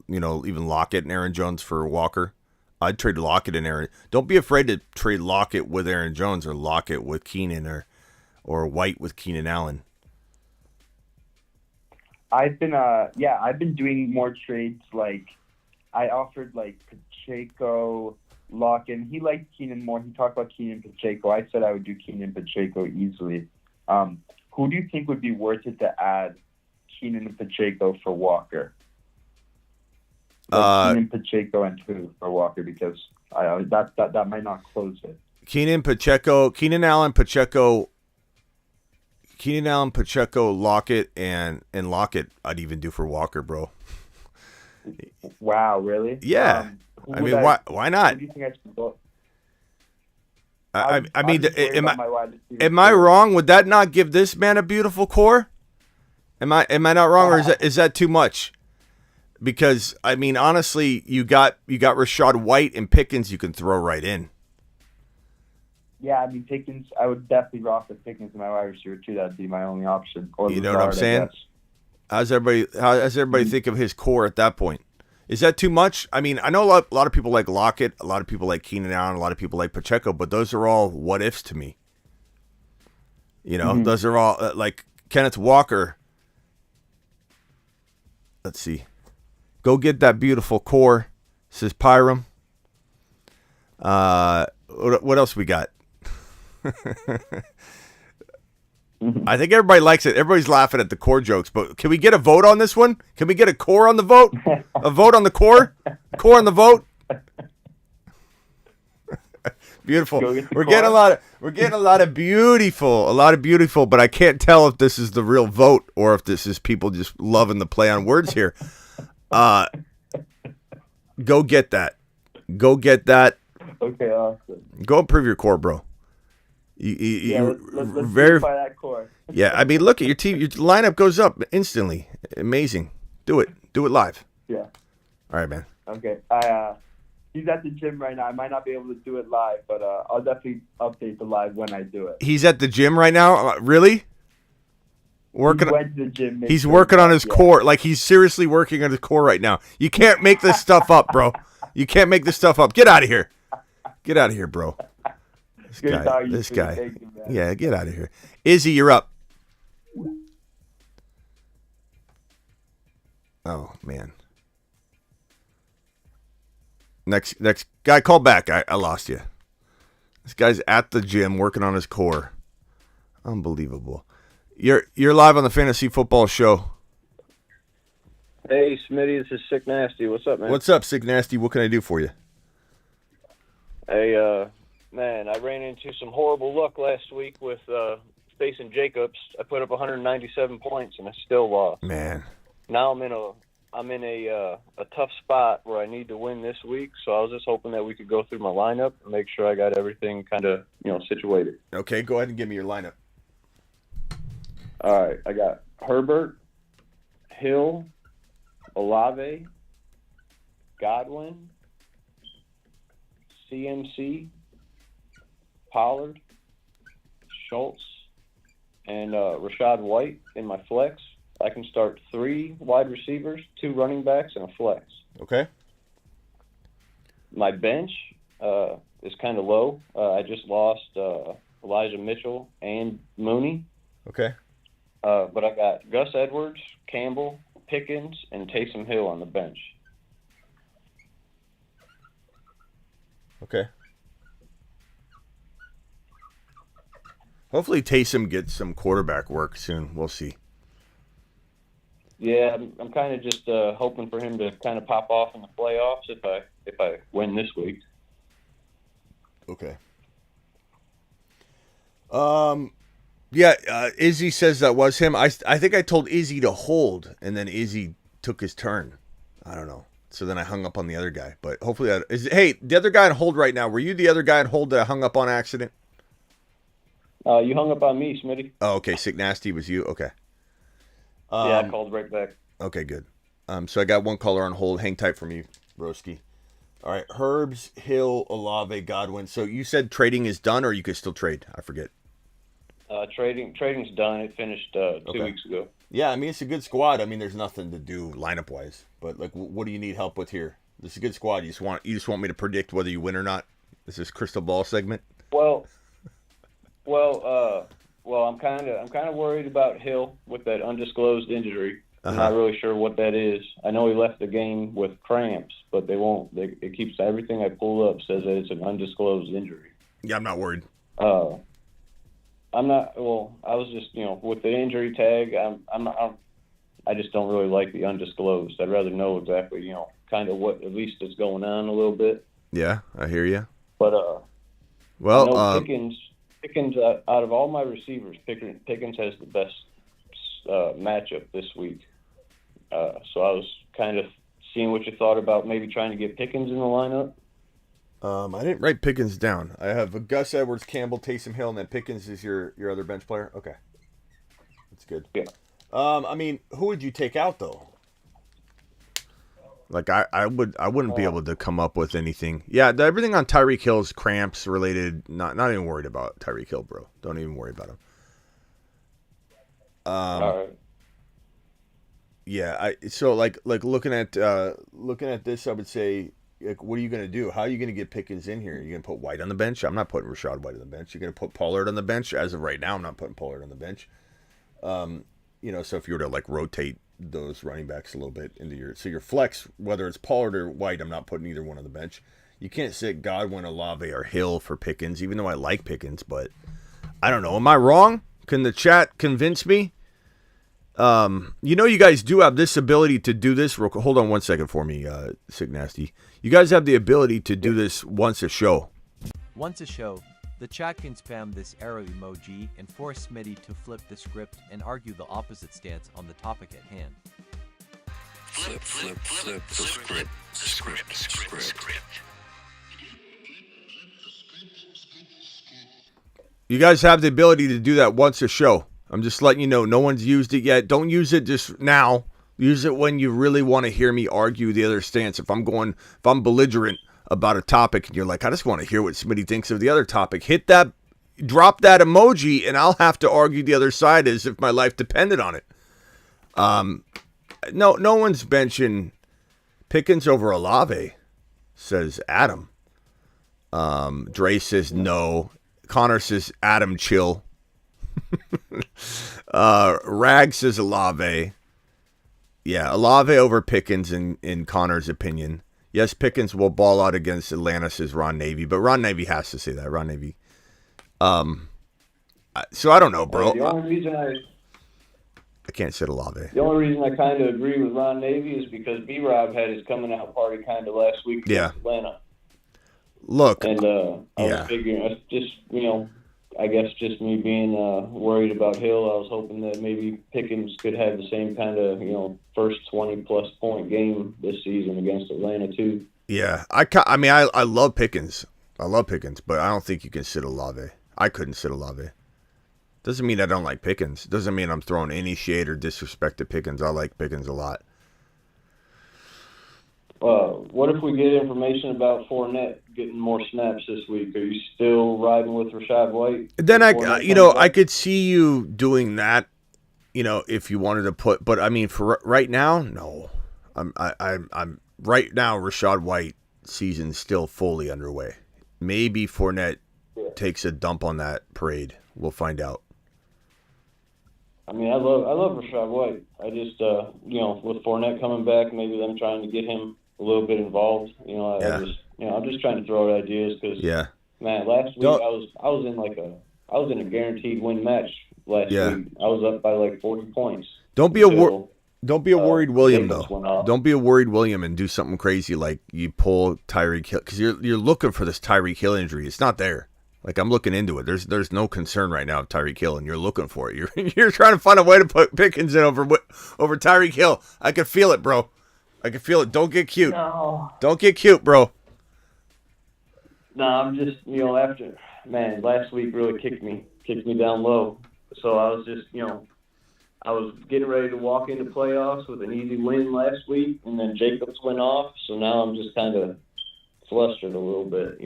even Lockett and Aaron Jones for Walker. I'd trade Lockett and Aaron. Don't be afraid to trade Lockett with Aaron Jones or Lockett with Keenan or White with Keenan Allen. I've been doing more trades. Like I offered like Pacheco, Lockett. He liked Keenan more. He talked about Keenan Pacheco. I said I would do Keenan Pacheco easily. Who do you think would be worth it to add Keenan and Pacheco for Walker? Keenan Pacheco and who for Walker, because that might not close it. Keenan Allen, Lockett, and Lockett I'd even do for Walker, bro. Wow, really? Yeah. Why not? Who do you think I should go? Am I wrong? Would that not give this man a beautiful core? Am I not wrong, or is that too much? Because honestly, you got Rashad White and Pickens you can throw right in. Yeah, Pickens. I would definitely roster Pickens in my wide receiver too. That'd be my only option. Or you know what I'm saying? How does everybody think of his core at that point? Is that too much? I know a lot of people like Lockett, a lot of people like Keenan Allen, a lot of people like Pacheco, but those are all what ifs to me. Those are all like Kenneth Walker. Let's see. Go get that beautiful core, says Pyram. What else we got? I think everybody likes it. Everybody's laughing at the core jokes, but can we get a vote on this one? Can we get a core on the vote? A vote on the core? Core on the vote? Beautiful. We're getting a lot of beautiful, but I can't tell if this is the real vote or if this is people just loving the play on words here. Go get that. Okay, awesome. Go improve your core, bro. Let's verify that core. Yeah, look at your team. Your lineup goes up instantly. Amazing. Do it live. Yeah. All right, man. Okay. He's at the gym right now. I might not be able to do it live, but I'll definitely update the live when I do it. He's at the gym right now. Really? He went to the gym. He's working on his core. Like he's seriously working on his core right now. You can't make this stuff up, bro. You can't make this stuff up. Get out of here. Get out of here, bro. This guy. Thank you, man. Yeah, get out of here. Izzy, you're up. Oh, man. Next guy, call back. I lost you. This guy's at the gym working on his core. Unbelievable. You're live on the Fantasy Football Show. Hey, Smitty, this is Sick Nasty. What's up, man? What's up, Sick Nasty? What can I do for you? Hey, man, I ran into some horrible luck last week with facing Jacobs. I put up 197 points and I still lost. Man. Now I'm in a tough spot where I need to win this week. So I was just hoping that we could go through my lineup and make sure I got everything kind of situated. Okay, go ahead and give me your lineup. All right, I got Herbert, Hill, Olave, Godwin, CMC, Pollard, Schultz, and Rashad White in my flex. I can start 3 wide receivers, 2 running backs, and a flex. Okay. My bench is kind of low. I just lost Elijah Mitchell and Mooney. Okay. But I got Gus Edwards, Campbell, Pickens, and Taysom Hill on the bench. Okay. Hopefully Taysom gets some quarterback work soon. We'll see. Yeah, I'm kind of just hoping for him to kind of pop off in the playoffs if I win this week. Okay. Yeah, Izzy says that was him. I think I told Izzy to hold, and then Izzy took his turn. I don't know. So then I hung up on the other guy. But hopefully hey, the other guy on hold right now. Were you the other guy on hold that I hung up on accident? You hung up on me, Smitty. Oh, okay. Sick Nasty was you? Okay. Yeah, I called right back. Okay, good. So I got one caller on hold. Hang tight for me, Broski. All right. Herbs, Hill, Olave, Godwin. So you said trading is done, or you could still trade? I forget. Trading's done. It finished 2 weeks ago. Yeah, I mean, it's a good squad. I mean, there's nothing to do lineup-wise. But, like, what do you need help with here? This is a good squad. You just want me to predict whether you win or not? Is this crystal ball segment? Well, I'm kind of worried about Hill with that undisclosed injury. I'm not really sure what that is. I know he left the game with cramps, but it keeps everything I pull up says that it's an undisclosed injury. Yeah, I'm not worried. I'm not. Well, I was just, with the injury tag, I just don't really like the undisclosed. I'd rather know exactly, kind of what at least is going on a little bit. Yeah, I hear you. But well, I know Pickens out of all my receivers, Pickens has the best matchup this week. So I was kind of seeing what you thought about maybe trying to get Pickens in the lineup. I didn't write Pickens down. I have Gus Edwards, Campbell, Taysom Hill, and then Pickens is your other bench player. Okay, that's good. Yeah. I mean, who would you take out though? Like I wouldn't be able to come up with anything. Yeah, everything on Tyreek Hill is cramps related. Not even worried about Tyreek Hill, bro. Don't even worry about him. All right. Yeah, so like looking at this, I would say, like, what are you gonna do? How are you gonna get Pickens in here? Are you gonna put White on the bench? I'm not putting Rashad White on the bench. You're gonna put Pollard on the bench. As of right now, I'm not putting Pollard on the bench. So if you were to like rotate those running backs a little bit into your flex, whether it's Pollard or White, I'm not putting either one on the bench. You can't sit Godwin, Olave, or Hill for Pickens, even though I like Pickens, but I don't know. Am I wrong? Can the chat convince me? You guys do have this ability to do this. Hold on one second for me, Sick Nasty. You guys have the ability to do this once a show. Once a show, the chat can spam this arrow emoji and force Smitty to flip the script and argue the opposite stance on the topic at hand. Flip the script. You guys have the ability to do that once a show. I'm just letting you know. No one's used it yet. Don't use it just now. Use it when you really want to hear me argue the other stance. If I'm belligerent about a topic and you're like, I just want to hear what Smitty thinks of the other topic, drop that emoji, and I'll have to argue the other side as if my life depended on it. No one's benching Pickens over Olave, says Adam. Dre says no. Connor says Adam chill. Rag says Olave. Yeah, Olave over Pickens in Connor's opinion. Yes, Pickens will ball out against Atlanta, says Ron Navy, but Ron Navy has to say that. Ron Navy. So I don't know, bro. The only reason I can't sit Olave. The only reason I kind of agree with Ron Navy is because B-Rob had his coming out party kind of last week against Atlanta. Look. And I was figuring, I guess just me being worried about Hill, I was hoping that maybe Pickens could have the same kind of, first 20-plus point game this season against Atlanta, too. Yeah. I love Pickens. But I don't think you can sit Olave. I couldn't sit Olave. Doesn't mean I don't like Pickens. Doesn't mean I'm throwing any shade or disrespect to Pickens. I like Pickens a lot. What if we get information about Fournette getting more snaps this week? Are you still riding with Rashad White? Then I could see you doing that, if you wanted to put. But I mean, for right now, no. I'm right now. Rashad White season's still fully underway. Maybe Fournette takes a dump on that parade. We'll find out. I mean, I love Rashad White. I just, with Fournette coming back, maybe them trying to get him a little bit involved. I'm just trying to throw out ideas because, man, last week I was in a guaranteed win match last week. I was up by like 40 points. Don't be a worried William though. Don't be a worried William and do something crazy like you pull Tyreek Hill because you're looking for this Tyreek Hill injury. It's not there. Like, I'm looking into it. There's no concern right now of Tyreek Hill, and you're looking for it. You're trying to find a way to put Pickens in over Tyreek Hill. I can feel it, bro. I can feel it. Don't get cute. No. Don't get cute, bro. No, I'm just, after, man, last week really kicked me down low. So I was just, I was getting ready to walk into playoffs with an easy win last week, and then Jacobs went off. So now I'm just kind of flustered a little bit,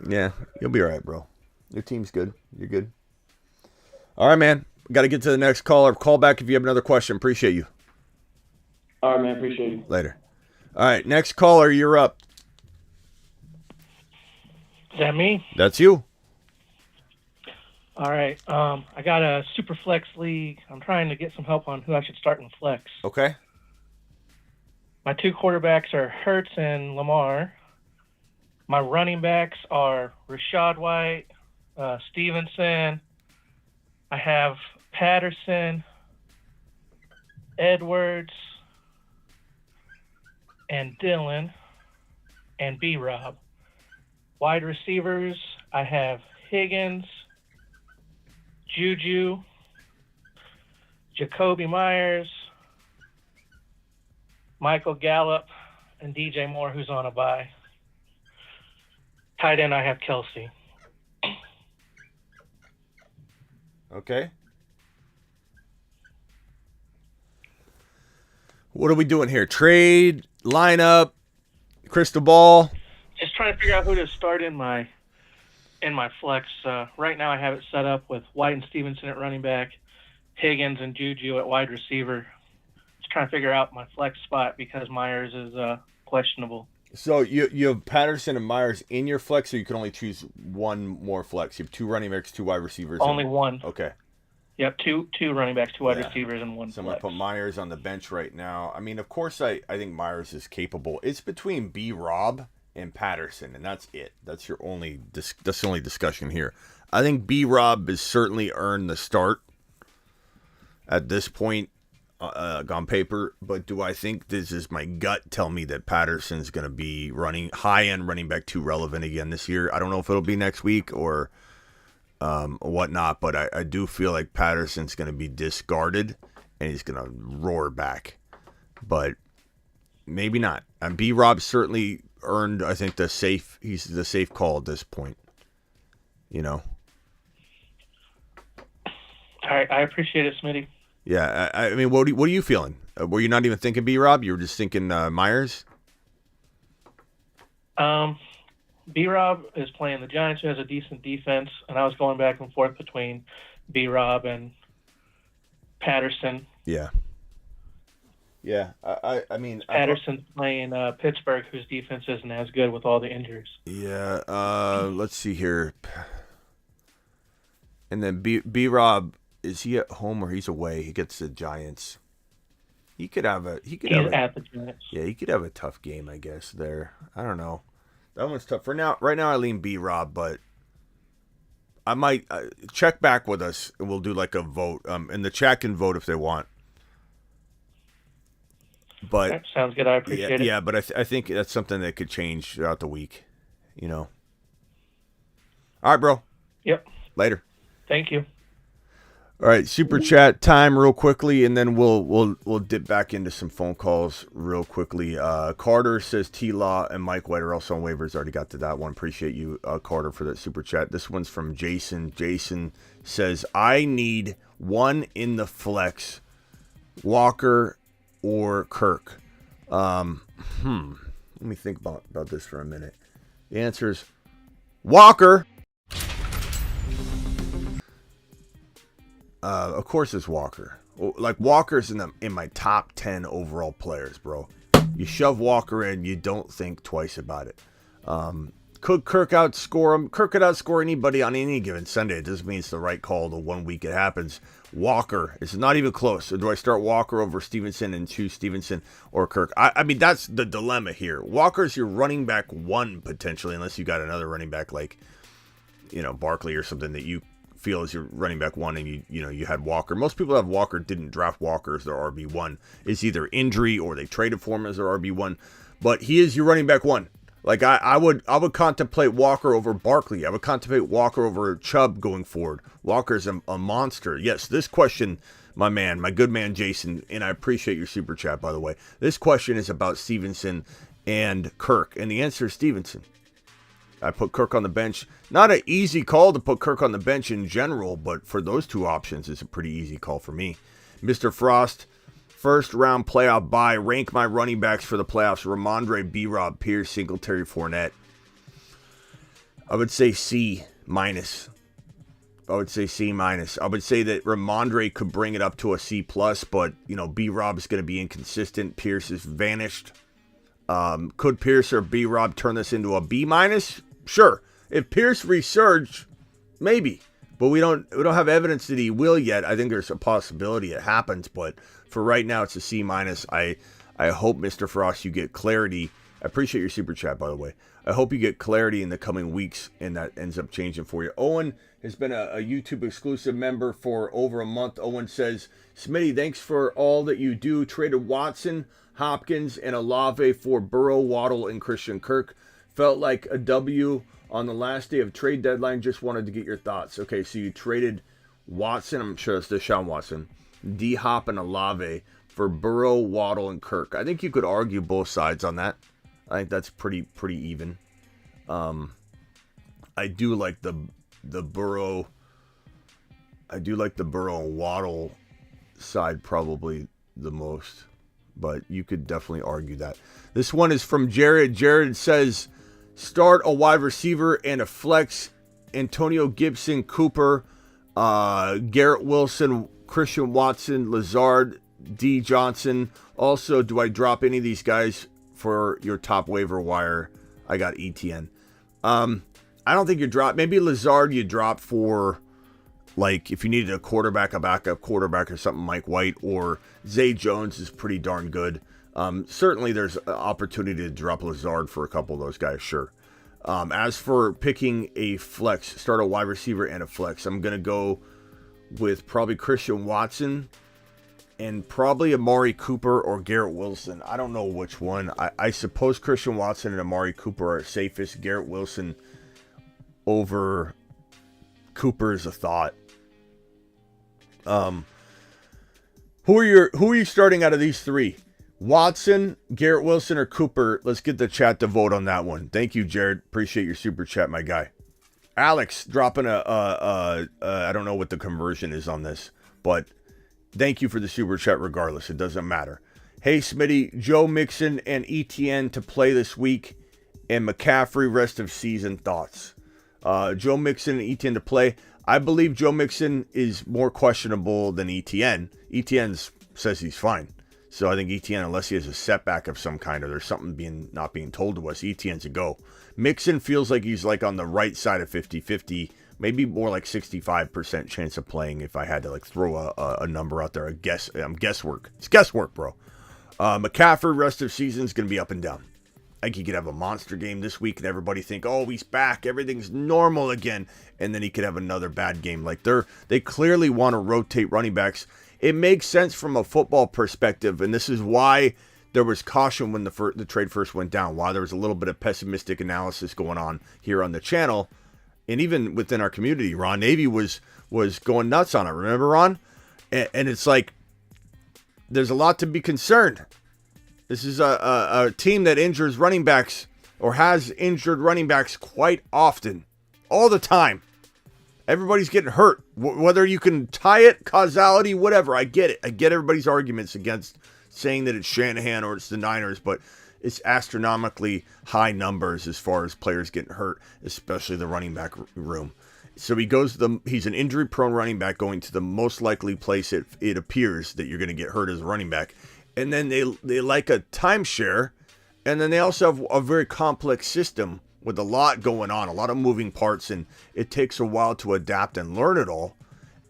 Yeah, you'll be all right, bro. Your team's good. You're good. All right, man. Got to get to the next caller. Call back if you have another question. Appreciate you. All right, man. Appreciate you. Later. All right, next caller, you're up. Is that me? That's you. All right. I got a super flex league. I'm trying to get some help on who I should start in flex. Okay. My 2 quarterbacks are Hurts and Lamar. My running backs are Rashad White, Stevenson. I have Patterson, Edwards, and Dillon, and B-Rob. Wide receivers, I have Higgins, Juju, Jacoby Myers, Michael Gallup, and DJ Moore, who's on a bye. Tight end, I have Kelsey. Okay. What are we doing here? Trade, lineup, crystal ball? Just trying to figure out who to start in my flex. Right now I have it set up with White and Stevenson at running back, Higgins and Juju at wide receiver. Just trying to figure out my flex spot because Myers is questionable. So you have Patterson and Myers in your flex, or you can only choose one more flex? You have 2 running backs, 2 wide receivers. Only one. Okay. Yep, two running backs, 2 wide receivers, and 1 So I'm flex. going to put Myers on the bench right now. I mean, of course, I think Myers is capable. It's between B-Rob and Patterson, and that's it. That's your only that's the only discussion here. I think B-Rob has certainly earned the start at this point on paper, but do I think this is my gut tell me that Patterson's going to be high-end running back 2 relevant again this year? I don't know if it'll be next week or whatnot, but I do feel like Patterson's going to be discarded and he's going to roar back, but maybe not. And B-Rob certainly earned, I think, he's the safe call at this point, All right, I appreciate it, Smitty. Yeah, I mean, what are you feeling? Were you not even thinking B-Rob? You were just thinking Myers? B-Rob is playing the Giants, who has a decent defense, and I was going back and forth between B-Rob and Patterson. Yeah. Yeah, I mean... Patterson's playing Pittsburgh, whose defense isn't as good with all the injuries. Yeah, let's see here. And then B-Rob, is he at home or he's away? He gets the Giants. He's at the Giants. Yeah, he could have a tough game, I guess, there. I don't know. That one's tough. For now, right now I lean B-Rob, but I might check back with us and we'll do like a vote. And the chat can vote if they want. But that sounds good. I appreciate it. Yeah, but I think that's something that could change throughout the week. All right, bro. Yep. Later. Thank you. All right, super chat time real quickly, and then we'll dip back into some phone calls real quickly. Carter says T-Law and Mike White are also on waivers. Already got to that one. Appreciate you, Carter, for that super chat. This one's from Jason. Jason says, I need one in the flex, Walker or Kirk. Let me think about this for a minute. The answer is Walker. Of course it's Walker. Like, Walker's in my top 10 overall players, bro. You shove Walker in, you don't think twice about it. Could Kirk outscore him? Kirk could outscore anybody on any given Sunday. It doesn't mean it's the right call the one week it happens. Walker, it's not even close. So do I start Walker over Stevenson and choose Stevenson or Kirk? I mean, that's the dilemma here. Walker's your running back 1 potentially, unless you got another running back like, Barkley or something that you feel is your running back 1 and you had Walker. Most people have Walker, didn't draft Walker as their RB1. It's either injury or they traded for him as their RB1. But he is your running back 1. Like I would contemplate Walker over Barkley. I would contemplate Walker over Chubb going forward. Walker's a monster. Yes, this question, my man, my good man Jason, and I appreciate your super chat, by the way. This question is about Stevenson and Kirk, and the answer is Stevenson. I put Kirk on the bench. Not an easy call to put Kirk on the bench in general, but for those two options, it's a pretty easy call for me. Mr. Frost, first round playoff bye. Rank my running backs for the playoffs. Ramondre, B-Rob, Pierce, Singletary, Fournette. I would say C minus. I would say C minus. I would say that Ramondre could bring it up to a C plus, but B-Rob is going to be inconsistent. Pierce has vanished. Could Pierce or B-Rob turn this into a B minus? Sure. If Pierce resurged, maybe. But we don't have evidence that he will yet. I think there's a possibility it happens, but for right now it's a C minus. I hope, Mr. Frost, you get clarity. I appreciate your super chat, by the way. I hope you get clarity in the coming weeks and that ends up changing for you. Owen has been a YouTube exclusive member for over a month. Owen says, Smitty, thanks for all that you do. Traded Watson, Hopkins, and Olave for Burrow, Waddle, and Christian Kirk. Felt like a W on the last day of trade deadline. Just wanted to get your thoughts. Okay, so you traded Watson, I'm sure it's Deshaun Watson, D-Hop, and Olave for Burrow, Waddle, and Kirk. I think you could argue both sides on that. I think that's pretty even. I do like the Burrow. I do like the Burrow and Waddle side probably the most, but you could definitely argue that. This one is from Jared. Jared says, start a wide receiver and a flex. Antonio Gibson, Cooper, Garrett Wilson, Christian Watson, Lazard, D. Johnson. Also, do I drop any of these guys for your top waiver wire? I got ETN. I don't think you drop. Maybe Lazard you drop for, like, if you needed a quarterback, a backup quarterback or something, Mike White, or Zay Jones is pretty darn good. Certainly there's an opportunity to drop Lazard for a couple of those guys, sure. As for picking a flex, start a wide receiver and a flex, I'm going to go with probably Christian Watson and probably Amari Cooper or Garrett Wilson. I don't know which one. I suppose Christian Watson and Amari Cooper are safest. Garrett Wilson over Cooper is a thought. Who are you starting out of these three? Watson, Garrett Wilson, or Cooper? Let's get the chat to vote on that one. Thank you, Jared. Appreciate your super chat, my guy. Alex dropping I don't know what the conversion is on this, but thank you for the super chat regardless. It doesn't matter. Hey, Smitty, Joe Mixon and ETN to play this week, and McCaffrey rest of season thoughts. Joe Mixon and ETN to play. I believe Joe Mixon is more questionable than ETN. ETN says he's fine. So I think ETN, unless he has a setback of some kind or there's something not being told to us, ETN's a go. Mixon feels like he's like on the right side of 50-50, maybe more like 65% chance of playing if I had to like throw a number out there. Guesswork. It's guesswork, bro. McCaffrey rest of season is going to be up and down. I think he could have a monster game this week and everybody think, oh, he's back, everything's normal again. And then he could have another bad game. Like they clearly want to rotate running backs. It makes sense from a football perspective, and this is why there was caution when the trade first went down, why there was a little bit of pessimistic analysis going on here on the channel, and even within our community. Ron Navy was going nuts on it. Remember, Ron? And it's like, there's a lot to be concerned. This is a team that injures running backs or has injured running backs quite often, all the time. Everybody's getting hurt. Whether you can tie it, causality, whatever, I get it. I get everybody's arguments against saying that it's Shanahan or it's the Niners, but it's astronomically high numbers as far as players getting hurt, especially the running back room. So he's an injury-prone running back going to the most likely place it appears that you're going to get hurt as a running back. And then they like a timeshare, and then they also have a very complex system with a lot going on, a lot of moving parts, and it takes a while to adapt and learn it all.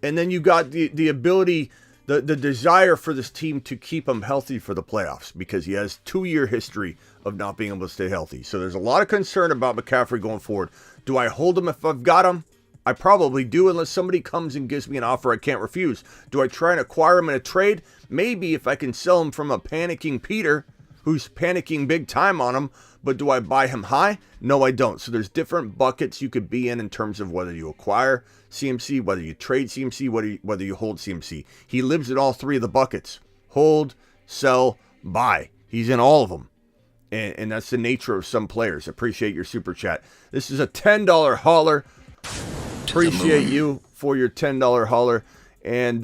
And then you got the ability, the desire for this team to keep him healthy for the playoffs because he has 2-year history of not being able to stay healthy. So there's a lot of concern about McCaffrey going forward. Do I hold him if I've got him? I probably do, unless somebody comes and gives me an offer I can't refuse. Do I try and acquire him in a trade? Maybe if I can sell him from a panicking Peter. who's panicking big time on him, but do I buy him high? No, I don't. So there's different buckets you could be in terms of whether you acquire CMC, whether you trade CMC, whether you hold CMC. He lives in all three of the buckets. Hold, sell, buy. He's in all of them. And that's the nature of some players. Appreciate your super chat. This is a $10 hauler. Appreciate you for your $10 hauler. And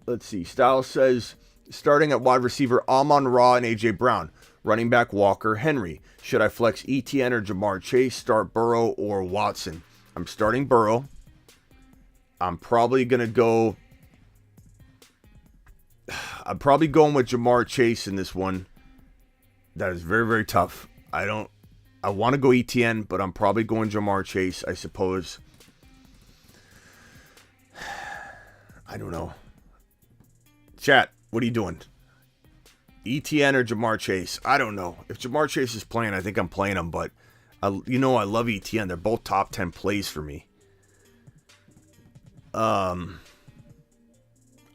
let's see. Styles says, starting at wide receiver, Amon-Ra and A.J. Brown. Running back, Walker, Henry. Should I flex ETN or Jamar Chase? Start Burrow or Watson? I'm starting Burrow. I'm probably going to go... I'm probably going with Jamar Chase in this one. That is very, very tough. I want to go ETN, but I'm probably going Jamar Chase, I suppose. I don't know. Chat, what are you doing? ETN or Jamar Chase? I don't know. If Jamar Chase is playing, I think I'm playing him, but I love ETN. They're both top 10 plays for me. I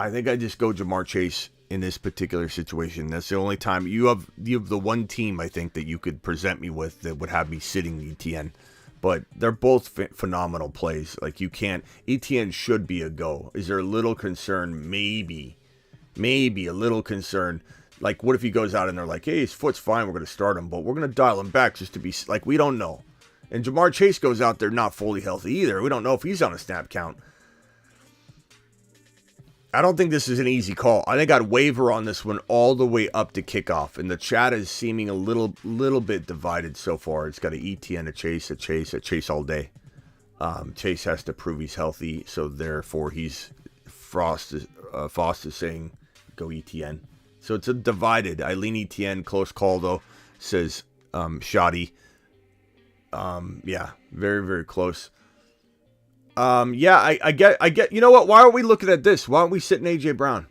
think I just go Jamar Chase in this particular situation. That's the only time you have the one team I think that you could present me with that would have me sitting ETN. But they're both phenomenal plays. Like you can't. ETN should be a go. Is there a little concern? Maybe a little concern. Like what if he goes out and they're like, hey, his foot's fine. We're going to start him, but we're going to dial him back just to be like, we don't know. And Jamar Chase goes out there not fully healthy either. We don't know if he's on a snap count. I don't think this is an easy call. I think I'd waver on this one all the way up to kickoff. And the chat is seeming a little bit divided so far. It's got an ETN, a Chase all day. Chase has to prove he's healthy, so therefore Foss is saying go ETN. So it's a divided. I lean ETN, close call though, says Shoddy. Yeah, very, very close. Yeah, I get, you know what? Why aren't we looking at this? Why aren't we sitting A.J. Brown?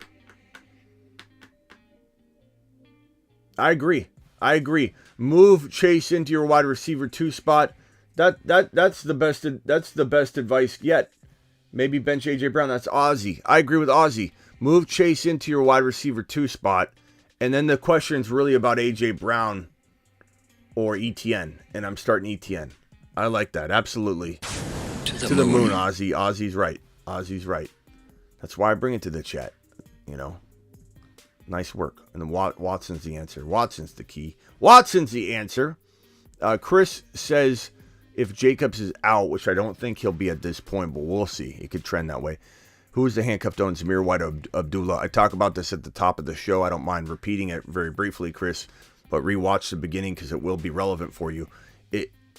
I agree. Move Chase into your wide receiver 2 spot. That's the best advice yet. Maybe bench A.J. Brown. That's Ozzy. I agree with Ozzy. Move Chase into your wide receiver 2 spot. And then the question's really about A.J. Brown or ETN. And I'm starting ETN. I like that. Absolutely. To the moon, Ozzy. Ozzy's right. That's why I bring it to the chat. You know, nice work. And then Watson's the answer. Watson's the key. Watson's the answer. Chris says if Jacobs is out, which I don't think he'll be at this point, but we'll see. It could trend that way. Who is the handcuffed on Zamir White Abdullah? I talk about this at the top of the show. I don't mind repeating it very briefly, Chris, but rewatch the beginning because it will be relevant for you.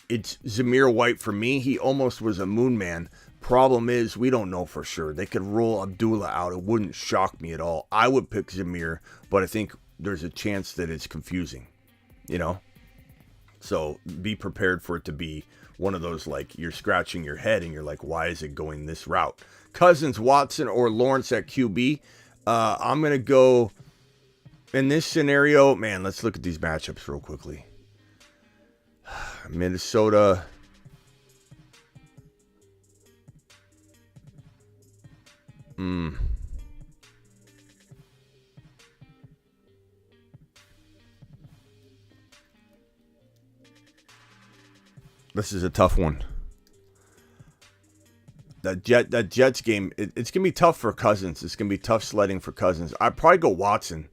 It's Zamir White for me. He almost was a moon man. Problem is, we don't know for sure. They could roll Abdullah out. It wouldn't shock me at all. I would pick Zamir, but I think there's a chance that it's confusing, you know? So be prepared for it to be one of those, like, you're scratching your head and you're like, why is it going this route? Cousins, Watson, or Lawrence at QB. I'm going to go in this scenario. Man, let's look at these matchups real quickly. Minnesota. This is a tough one. That Jets game, it's going to be tough for Cousins. It's going to be tough sledding for Cousins. I'd probably go Watson.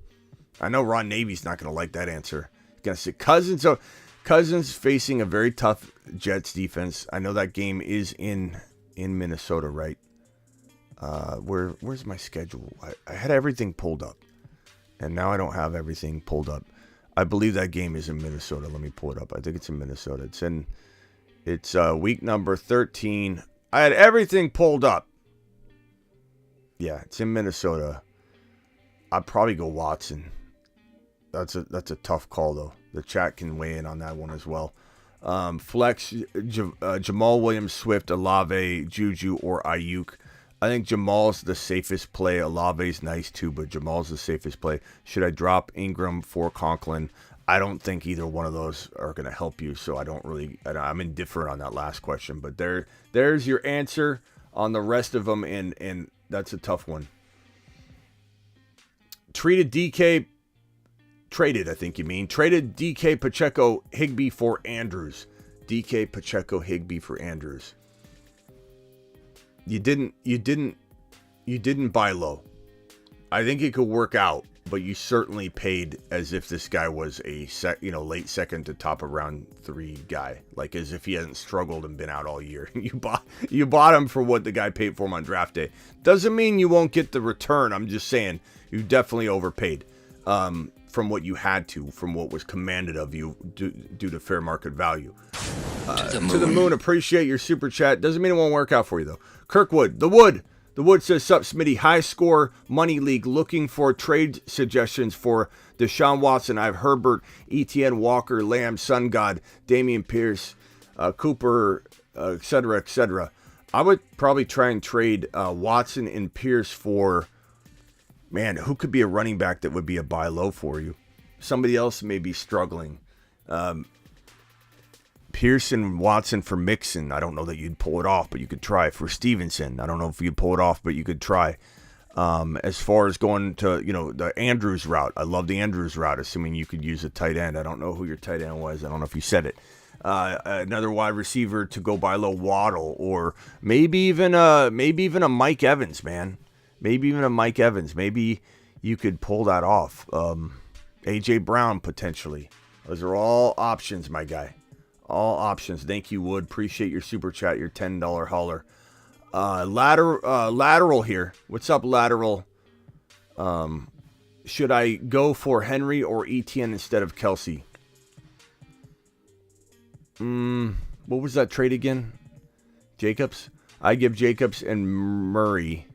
I know Ron Navy's not going to like that answer. He's going to say Cousins. So Cousins facing a very tough Jets defense. I know that game is in Minnesota, right? Where's my schedule? I had everything pulled up, and now I don't have everything pulled up. I believe that game is in Minnesota. Let me pull it up. I think it's in Minnesota. It's week number 13. I had everything pulled up. Yeah, it's in Minnesota. I'd probably go Watson. That's a tough call though. The chat can weigh in on that one as well. Flex, Jamal Williams, Swift, Olave, Juju, or Ayuk. I think Jamal's the safest play. Olave's nice too, but Jamal's the safest play. Should I drop Ingram for Conklin? I don't think either one of those are going to help you, so I'm indifferent on that last question. But there's your answer on the rest of them, and that's a tough one. Treated DK. traded, I think you mean. Traded DK Pacheco Higbee for Andrews. DK Pacheco Higbee for Andrews. You didn't buy low. I think it could work out, but you certainly paid as if this guy was a late second to top of round 3 guy, like as if he hasn't struggled and been out all year. You bought him for what the guy paid for him on draft day. Doesn't mean you won't get the return. I'm just saying you definitely overpaid from what you had to, from what was commanded of you due to fair market value. To the moon. Appreciate your super chat. Doesn't mean it won't work out for you though. Kirkwood, the Wood says, sup, Smitty, high score money league looking for trade suggestions for Deshaun Watson. I have Herbert, Etienne, Walker, Lamb, Sun God, Damian Pierce, Cooper, etc., etc. I would probably try and trade Watson and Pierce for, man, who could be a running back that would be a buy low for you? Somebody else may be struggling. Pearson, Watson for Mixon. I don't know that you'd pull it off, but you could try. For Stevenson, I don't know if you'd pull it off, but you could try. As far as going to, the Andrews route, I love the Andrews route, assuming you could use a tight end. I don't know who your tight end was. I don't know if you said it. Another wide receiver to go by low, Waddle, or maybe even a Mike Evans, man. Maybe even a Mike Evans. Maybe you could pull that off. AJ Brown potentially. Those are all options, my guy. All options. Thank you, Wood. Appreciate your super chat, your $10 hauler. Lateral here. What's up, Lateral? Should I go for Henry or Etienne instead of Kelsey? What was that trade again? Jacobs? I give Jacobs and Murray.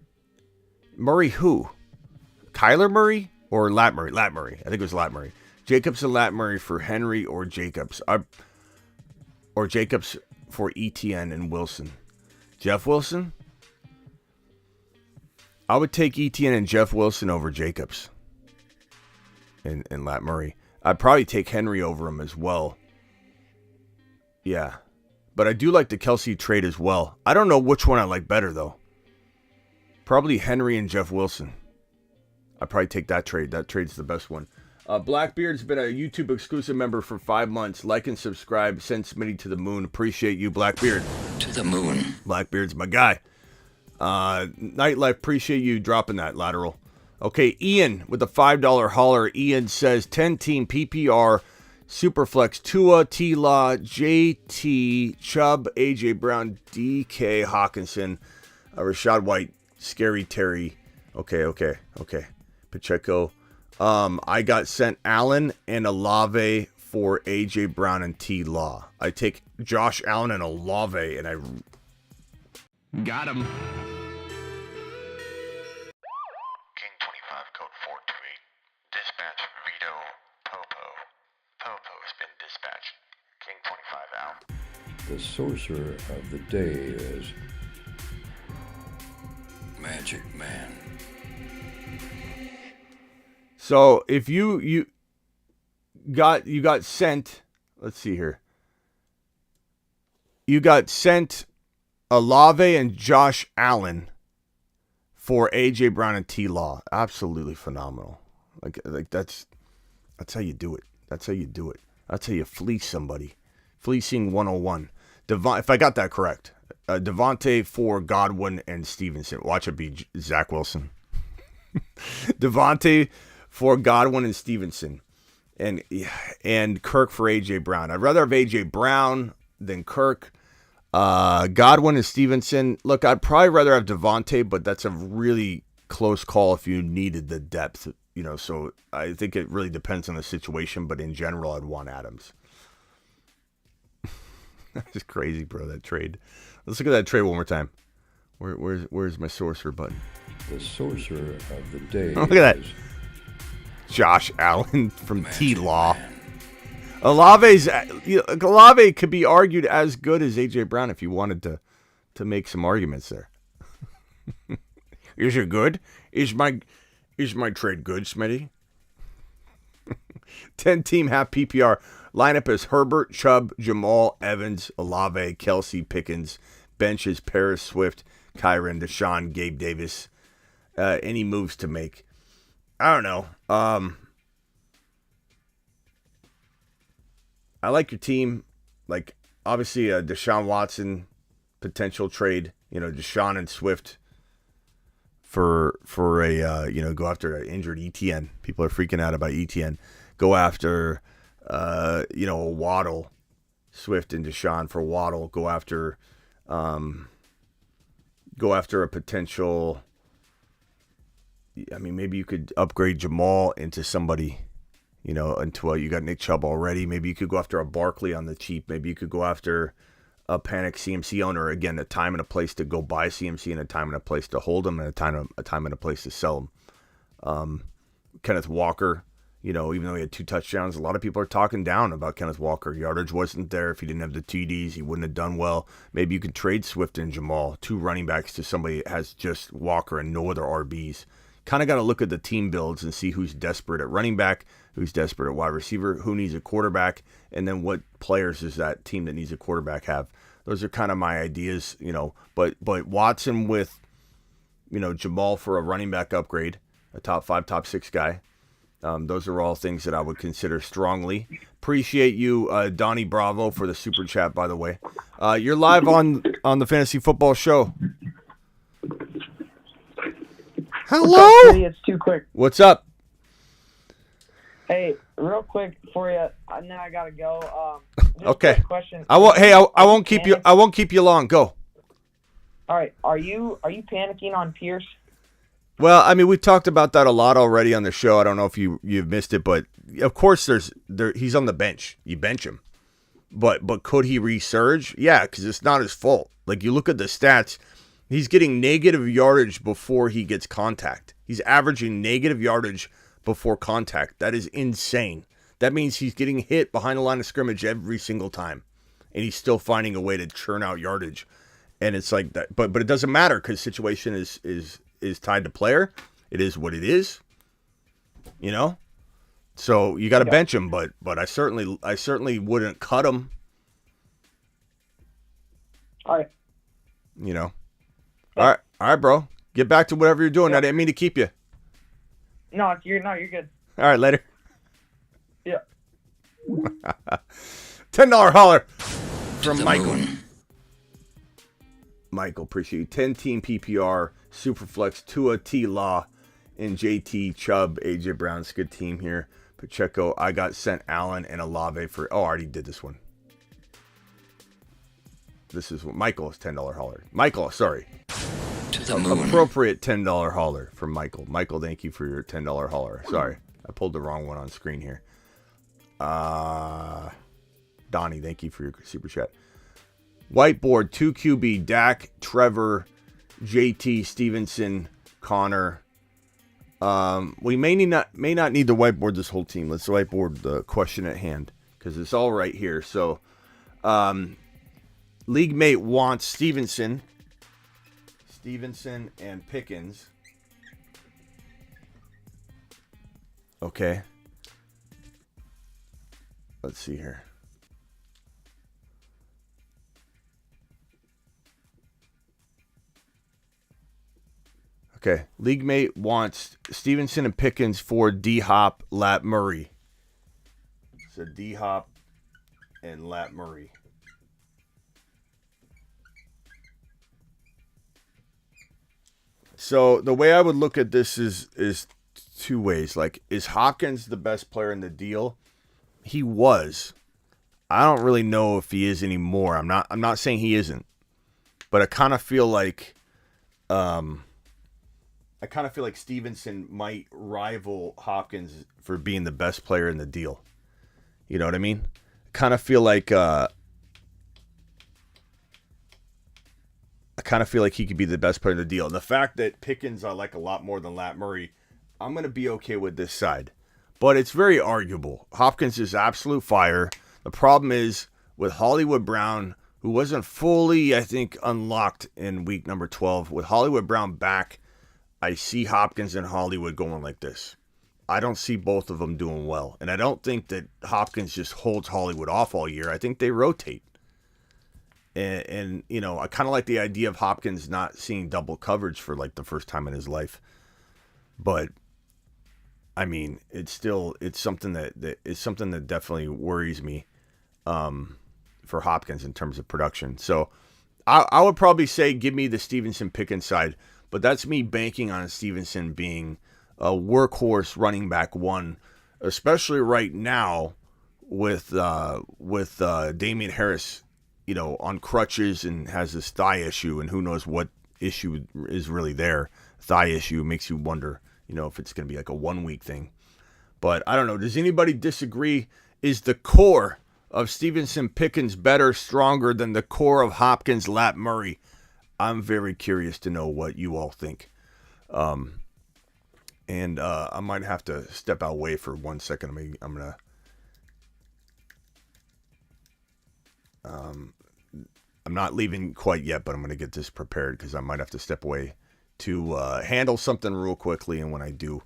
Murray who? Kyler Murray or Lat Murray? Lat Murray. I think it was Lat Murray. Jacobs and Lat Murray for Henry or Jacobs. Or Jacobs for Etienne and Wilson. Jeff Wilson? I would take Etienne and Jeff Wilson over Jacobs. And Lat Murray. I'd probably take Henry over him as well. Yeah. But I do like the Kelsey trade as well. I don't know which one I like better, though. Probably Henry and Jeff Wilson. I'd probably take that trade. That trade's the best one. Blackbeard's been a YouTube exclusive member for 5 months. Like and subscribe. Send Smitty to the moon. Appreciate you, Blackbeard. To the moon. Blackbeard's my guy. Nightlife, appreciate you dropping that lateral. Okay, Ian with the $5 hauler. Ian says 10-team PPR, Superflex, Tua, T-Law, JT, Chubb, AJ Brown, DK, Hawkinson, Rashad White, Scary Terry. Okay. Pacheco. I got sent Allen and Olave for AJ Brown and T-Law. I take Josh Allen and Olave, and I got him. King 25 code 428. Dispatch Vito Popo. Popo has been dispatched. King 25 out. The sorcerer of the day is Magic Man. So if you got sent, let's see here. You got sent Olave and Josh Allen for AJ Brown and T-Law. Absolutely phenomenal. Like that's how you do it. That's how you do it. That's how you fleece somebody. Fleecing 101. If I got that correct. Devontae for Godwin and Stevenson. Watch it be Zach Wilson. Devontae for Godwin and Stevenson. And Kirk for AJ Brown. I'd rather have AJ Brown than Kirk. Godwin and Stevenson. Look, I'd probably rather have Devontae, but that's a really close call if you needed the depth, so I think it really depends on the situation, but in general, I'd want Adams. That's crazy, bro, that trade. Let's look at that trade one more time. Where's my sorcerer button? the sorcerer of the day. Look at that. Josh Allen from T-Law. Olave could be argued as good as A.J. Brown if you wanted to make some arguments there. Is it good? Is my trade good, Smitty? 10-team half PPR. Lineup is Herbert, Chubb, Jamal, Evans, Olave, Kelsey, Pickens. Bench is Paris, Swift, Kyron, Deshaun, Gabe Davis. Any moves to make? I don't know. I like your team. Like, obviously, a Deshaun Watson potential trade. Deshaun and Swift for a go after an injured ETN. People are freaking out about ETN. Go after a Waddle, Swift and Deshaun for Waddle. Go after a potential. I mean, maybe you could upgrade Jamal into somebody. Until you got Nick Chubb already. Maybe you could go after a Barkley on the cheap. Maybe you could go after a panic CMC owner. Again, a time and a place to go buy CMC and a time and a place to hold them and a time and a place to sell them. Kenneth Walker, even though he had 2 touchdowns, a lot of people are talking down about Kenneth Walker. Yardage wasn't there. If he didn't have the TDs, he wouldn't have done well. Maybe you could trade Swift and Jamal, 2 running backs, to somebody that has just Walker and no other RBs. Kind of got to look at the team builds and see who's desperate at running back, who's desperate at wide receiver, who needs a quarterback, and then what players does that team that needs a quarterback have. Those are kind of my ideas, But Watson with, Jamal for a running back upgrade, a top 5, top 6 guy. Those are all things that I would consider strongly. Appreciate you, Donnie Bravo, for the super chat, by the way. You're live on the Fantasy Football Show. Hello? It's too quick. What's up? Hey, real quick for you. Now I gotta go. Okay. Question. I won't keep you. I won't keep you long. Go. All right. Are you panicking on Pierce? Well, I mean, we talked about that a lot already on the show. I don't know if you've missed it, but of course, he's on the bench. You bench him, but could he resurge? Yeah, because it's not his fault. Like, you look at the stats. He's getting negative yardage before he gets contact. He's averaging negative yardage before contact. That is insane. That means he's getting hit behind the line of scrimmage every single time, and he's still finding a way to churn out yardage. And it's like that, but it doesn't matter because situation is tied to player. It is what it is, So you got to bench him, but I certainly wouldn't cut him. All right. All right, bro. Get back to whatever you're doing. I didn't mean to keep you. No, you're good. All right, later. Yeah. $10 holler from the Michael. moon. Michael, appreciate you. 10-team PPR, Superflex, Tua, T-Law, and JT, Chubb, AJ Brown's good team here. Pacheco, I got sent Allen and Olave for... Oh, I already did this one. This is what Michael's $10 holler. Michael, sorry. To the moon. Appropriate $10 holler from Michael. Michael, thank you for your $10 holler. Sorry, I pulled the wrong one on screen here. Donnie, thank you for your super chat. Whiteboard, 2 QB, Dak, Trevor, JT, Stevenson, Connor. We may not need to whiteboard this whole team. Let's whiteboard the question at hand because it's all right here. So, league mate wants Stevenson and Pickens. Okay. Let's see here. Okay. League mate wants Stevenson and Pickens for D-Hop, Lat Murray. So D-Hop and Lat Murray. So the way I would look at this is 2 ways. Like, is Hopkins the best player in the deal? He was. I don't really know if he is anymore. I'm not saying he isn't. But I kind of feel like Stevenson might rival Hopkins for being the best player in the deal. You know what I mean? Kind of feel like he could be the best player in the deal. And the fact that Pickens I like a lot more than Lat Murray, I'm going to be okay with this side. But it's very arguable. Hopkins is absolute fire. The problem is with Hollywood Brown, who wasn't fully, I think, unlocked in week number 12. With Hollywood Brown back, I see Hopkins and Hollywood going like this. I don't see both of them doing well. And I don't think that Hopkins just holds Hollywood off all year. I think they rotate. And you know, I kind of like the idea of Hopkins not seeing double coverage for like the first time in his life. But I mean, it's something that definitely worries me. for Hopkins in terms of production. So I would probably say give me the Stevenson Pickens side, but that's me banking on Stevenson being a workhorse running back one, especially right now with Damian Harris, on crutches and has this thigh issue, and who knows what issue is really there. Thigh issue makes you wonder, if it's going to be like a 1 week thing. But I don't know. Does anybody disagree? Is the core of Stevenson Pickens better, stronger than the core of Hopkins, Lat Murray? I'm very curious to know what you all think. And I might have to step away for 1 second. I'm gonna. I'm not leaving quite yet, but I'm gonna get this prepared because I might have to step away to handle something real quickly. And when I do,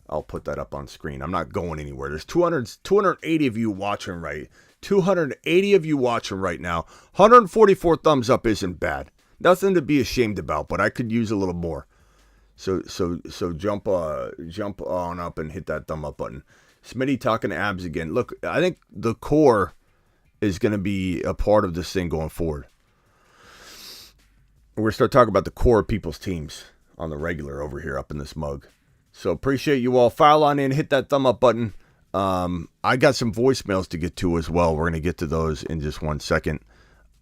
I'll put that up on screen. I'm not going anywhere. There's 280 of you watching right. 280 of you watching right now. 144 thumbs up isn't bad. Nothing to be ashamed about, but I could use a little more. So jump on up and hit that thumb up button. Smitty talking abs again. Look, I think the core is going to be a part of this thing going forward. We're going to start talking about the core of people's teams on the regular over here up in this mug. So appreciate you all. File on in, hit that thumb up button. I got some voicemails to get to as well. We're going to get to those in just 1 second.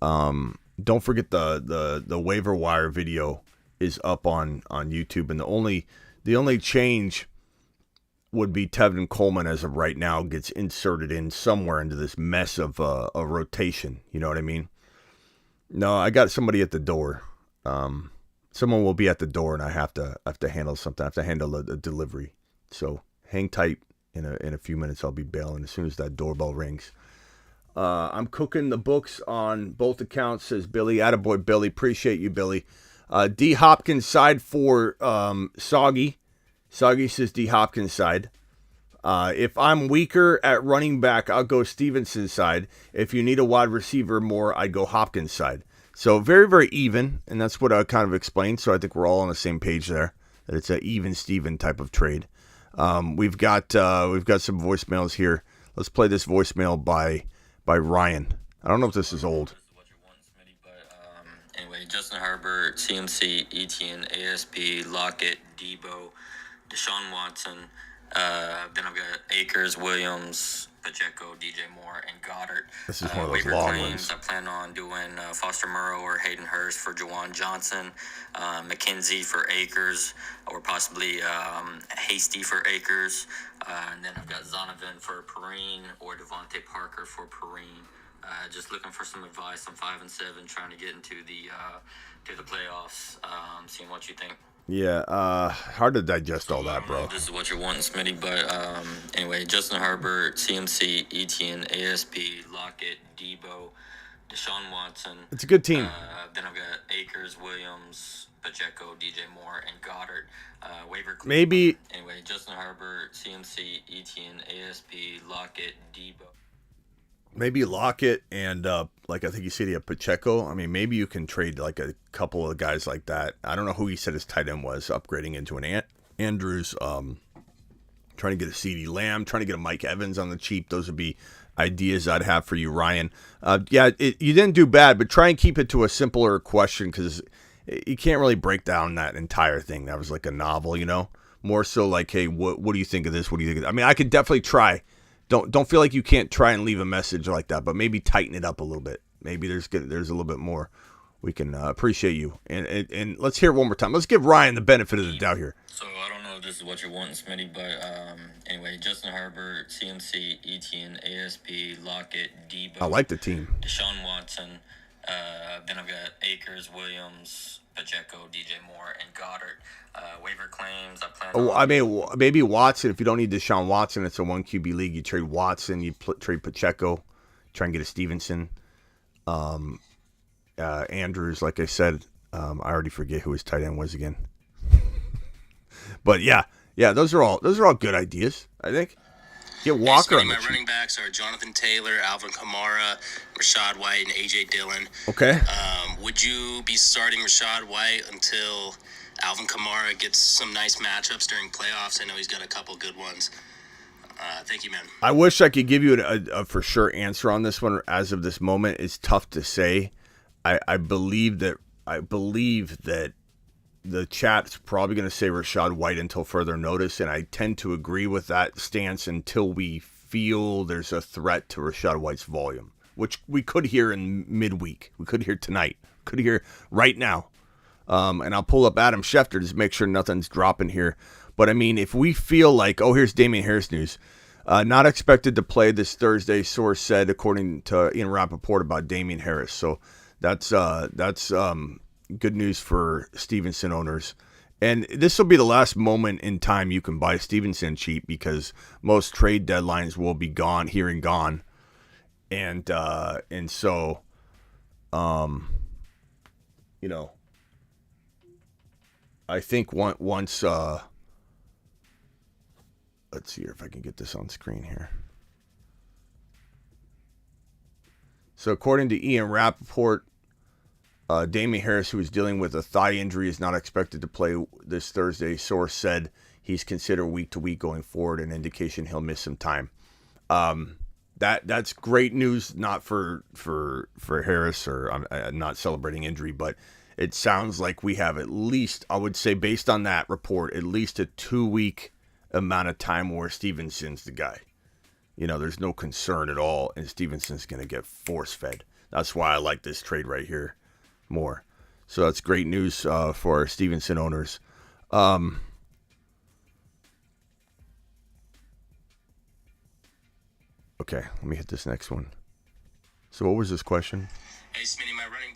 Don't forget the waiver wire video is up on YouTube, and the only change would be Tevin Coleman as of right now gets inserted in somewhere into this mess of a rotation. You know what I mean? No, I got somebody at the door. Someone will be at the door, and I have to handle something. I have to handle a delivery. So hang tight. In a few minutes, I'll be bailing as soon as that doorbell rings. I'm cooking the books on both accounts, says Billy. Attaboy, Billy. Appreciate you, Billy. D. Hopkins side for Soggy. Soggy says D. Hopkins side. If I'm weaker at running back, I'll go Stevenson side. If you need a wide receiver more, I'd go Hopkins side. So very, very even, and that's what I kind of explained. So I think we're all on the same page there, that it's an even Steven type of trade. We've got some voicemails here. Let's play this voicemail by Ryan. I don't know if this is old. Anyway, Justin Herbert, CMC, Etienne, ASP, Lockett, Debo, Deshaun Watson. Then I've got Akers, Williams, Pacheco, DJ Moore, and Goddard. This is one of those waiver long claims, ones. I plan on doing Foster Murrow or Hayden Hurst for Jawan Johnson, McKenzie for Akers, or possibly Hasty for Akers. And then I've got Zonovan for Perrine or Devontae Parker for Perrine. Just looking for some advice. I'm 5-7, trying to get into the playoffs. Seeing what you think. Yeah, hard to digest all that, bro. This is what you're wanting, Smitty, but anyway, Justin Herbert, CMC, Etienne, ASP, Lockett, Debo, Deshaun Watson. It's a good team. Then I've got Akers, Williams, Pacheco, DJ Moore, and Goddard. Waiver. Maybe. Anyway, Justin Herbert, CMC, Etienne, ASP, Lockett, Debo. Maybe Lockett and, I think you said he had Pacheco. I mean, maybe you can trade, like, a couple of guys like that. I don't know who he said his tight end was, upgrading into an Andrews, trying to get a CeeDee Lamb, trying to get a Mike Evans on the cheap. Those would be ideas I'd have for you, Ryan. You didn't do bad, but try and keep it to a simpler question because you can't really break down that entire thing. That was like a novel, More so like, hey, what do you think of this? What do you think of that? I mean, I could definitely try. Don't feel like you can't try and leave a message like that, but maybe tighten it up a little bit. Maybe there's a little bit more. We can appreciate you. And let's hear it one more time. Let's give Ryan the benefit of the doubt here. So I don't know if this is what you're wanting, Smitty, but anyway, Justin Herbert, CMC, Etienne, ASP, Lockett, Debo. I like the team. Deshaun Watson. Then I've got Akers, Williams, Pacheco, DJ Moore, and Goddard. Waiver claims, I plan on... I mean, maybe Watson. If you don't need Deshaun Watson, it's a 1 QB league. You trade Watson, you trade Pacheco, try and get a Stevenson. Andrews, like I said, I already forget who his tight end was again. But yeah, those are all good ideas, I think. Get Walker on the my running backs are Jonathan Taylor, Alvin Kamara, Rashad White, and AJ Dillon. Okay. Would you be starting Rashad White until Alvin Kamara gets some nice matchups during playoffs? I know he's got a couple good ones. Thank you, man. I wish I could give you a for sure answer on this one. As of this moment, it's tough to say. I believe that the chat's probably going to say Rachaad White until further notice, and I tend to agree with that stance until we feel there's a threat to Rachaad White's volume, which we could hear in midweek. We could hear tonight. Could hear right now. And I'll pull up Adam Schefter to make sure nothing's dropping here. But, I mean, if we feel like, oh, here's Damien Harris news. Not expected to play this Thursday, source said, according to Ian Rappaport about Damien Harris. So that's good news for Stevenson owners. And this will be the last moment in time you can buy Stevenson cheap because most trade deadlines will be gone, here and gone. And so, you know, I think once, let's see here if I can get this on screen here. So according to Ian Rappaport, Damien Harris, who is dealing with a thigh injury, is not expected to play this Thursday. Source said he's considered week to week going forward, an indication he'll miss some time. That's great news, not for Harris, or I'm not celebrating injury, but it sounds like we have at least, I would say based on that report, at least a 2-week amount of time where Stevenson's the guy. You know, there's no concern at all, and Stevenson's going to get force-fed. That's why I like this trade right here more. So that's great news for our Stevenson owners. Okay, let me hit this next one. So what was this question? Hey, Smitty, my running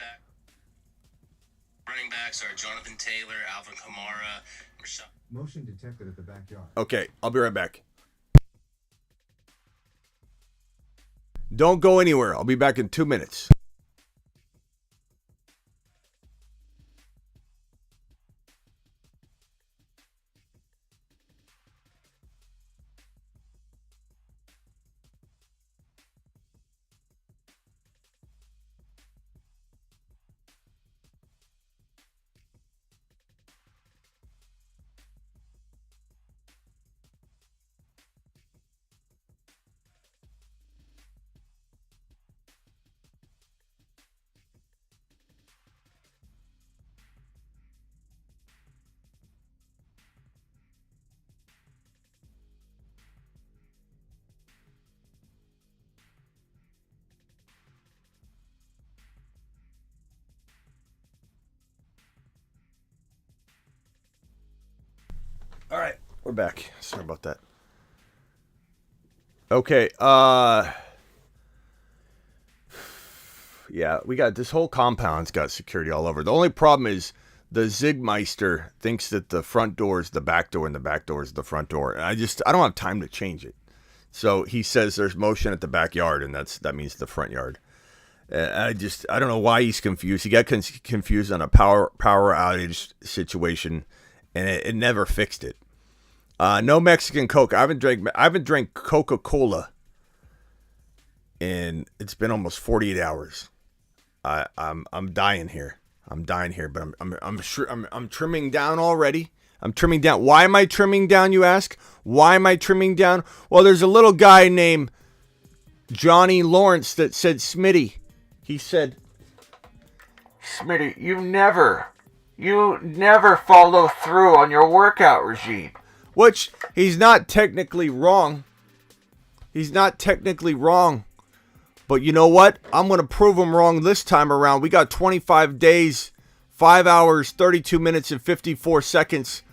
backs are Jonathan Taylor, Alvin Kamara, Rashad. Motion detected at the backyard. Okay, I'll be right back. Don't go anywhere. I'll be back in 2 minutes. All right, we're back. Sorry about that. Okay, yeah, we got this whole compound's got security all over. The only problem is the Zigmeister thinks that the front door is the back door and the back door is the front door. And I don't have time to change it. So he says there's motion at the backyard, and that means the front yard. I don't know why he's confused. He got confused on a power outage situation, and it never fixed it. No Mexican Coke. I haven't drank Coca-Cola, and it's been almost 48 hours. I'm dying here. But I'm trimming down already. I'm trimming down. Why am I trimming down, you ask? Why am I trimming down? Well, there's a little guy named Johnny Lawrence that said, Smitty. He said, Smitty, you never follow through on your workout regime. Which, he's not technically wrong. But you know what? I'm going to prove him wrong this time around. We got 25 days, 5 hours, 32 minutes, and 54 seconds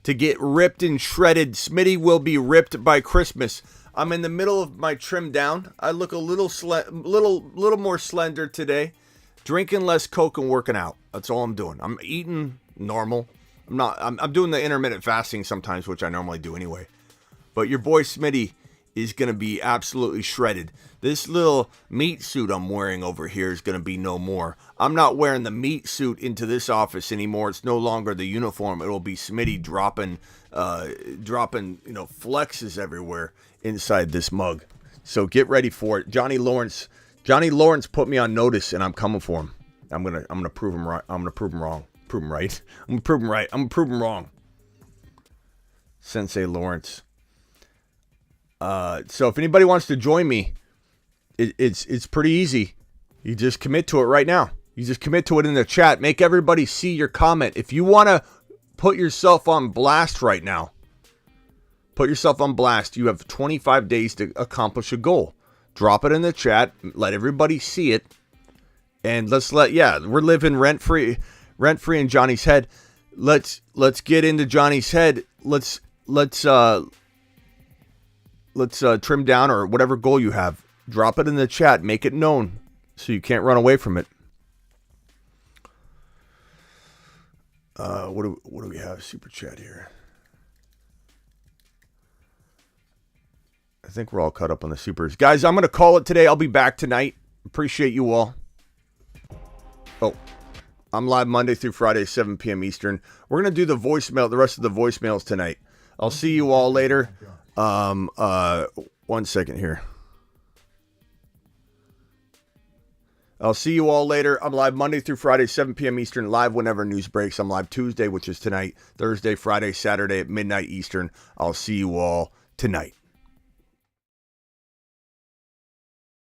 to get ripped and shredded. Smitty will be ripped by Christmas. I'm in the middle of my trim down. I look a little more slender today. Drinking less Coke and working out. That's all I'm doing. I'm eating normal. I'm doing the intermittent fasting sometimes, which I normally do anyway. But your boy Smitty is going to be absolutely shredded. This little meat suit I'm wearing over here is going to be no more. I'm not wearing the meat suit into this office anymore. It's no longer the uniform. It'll be Smitty dropping flexes everywhere inside this mug. So get ready for it. Johnny Lawrence put me on notice, and I'm coming for him. I'm gonna prove him right. I'm gonna prove him wrong. Prove him right. I'm gonna prove him right. I'm gonna prove him wrong. Sensei Lawrence. So if anybody wants to join me, it's pretty easy. You just commit to it right now. You just commit to it in the chat. Make everybody see your comment. If you want to put yourself on blast right now, put yourself on blast. You have 25 days to accomplish a goal. Drop it in the chat. Let everybody see it. And we're living rent free in Johnny's head. Let's get into Johnny's head. Let's trim down or whatever goal you have. Drop it in the chat. Make it known so you can't run away from it. What do we have? Super chat here. I think we're all caught up on the supers. Guys, I'm going to call it today. I'll be back tonight. Appreciate you all. Oh, I'm live Monday through Friday, 7 p.m. Eastern. We're going to do the rest of the voicemails tonight. I'll see you all later. 1 second here. I'll see you all later. I'm live Monday through Friday, 7 p.m. Eastern, live whenever news breaks. I'm live Tuesday, which is tonight, Thursday, Friday, Saturday at midnight Eastern. I'll see you all tonight.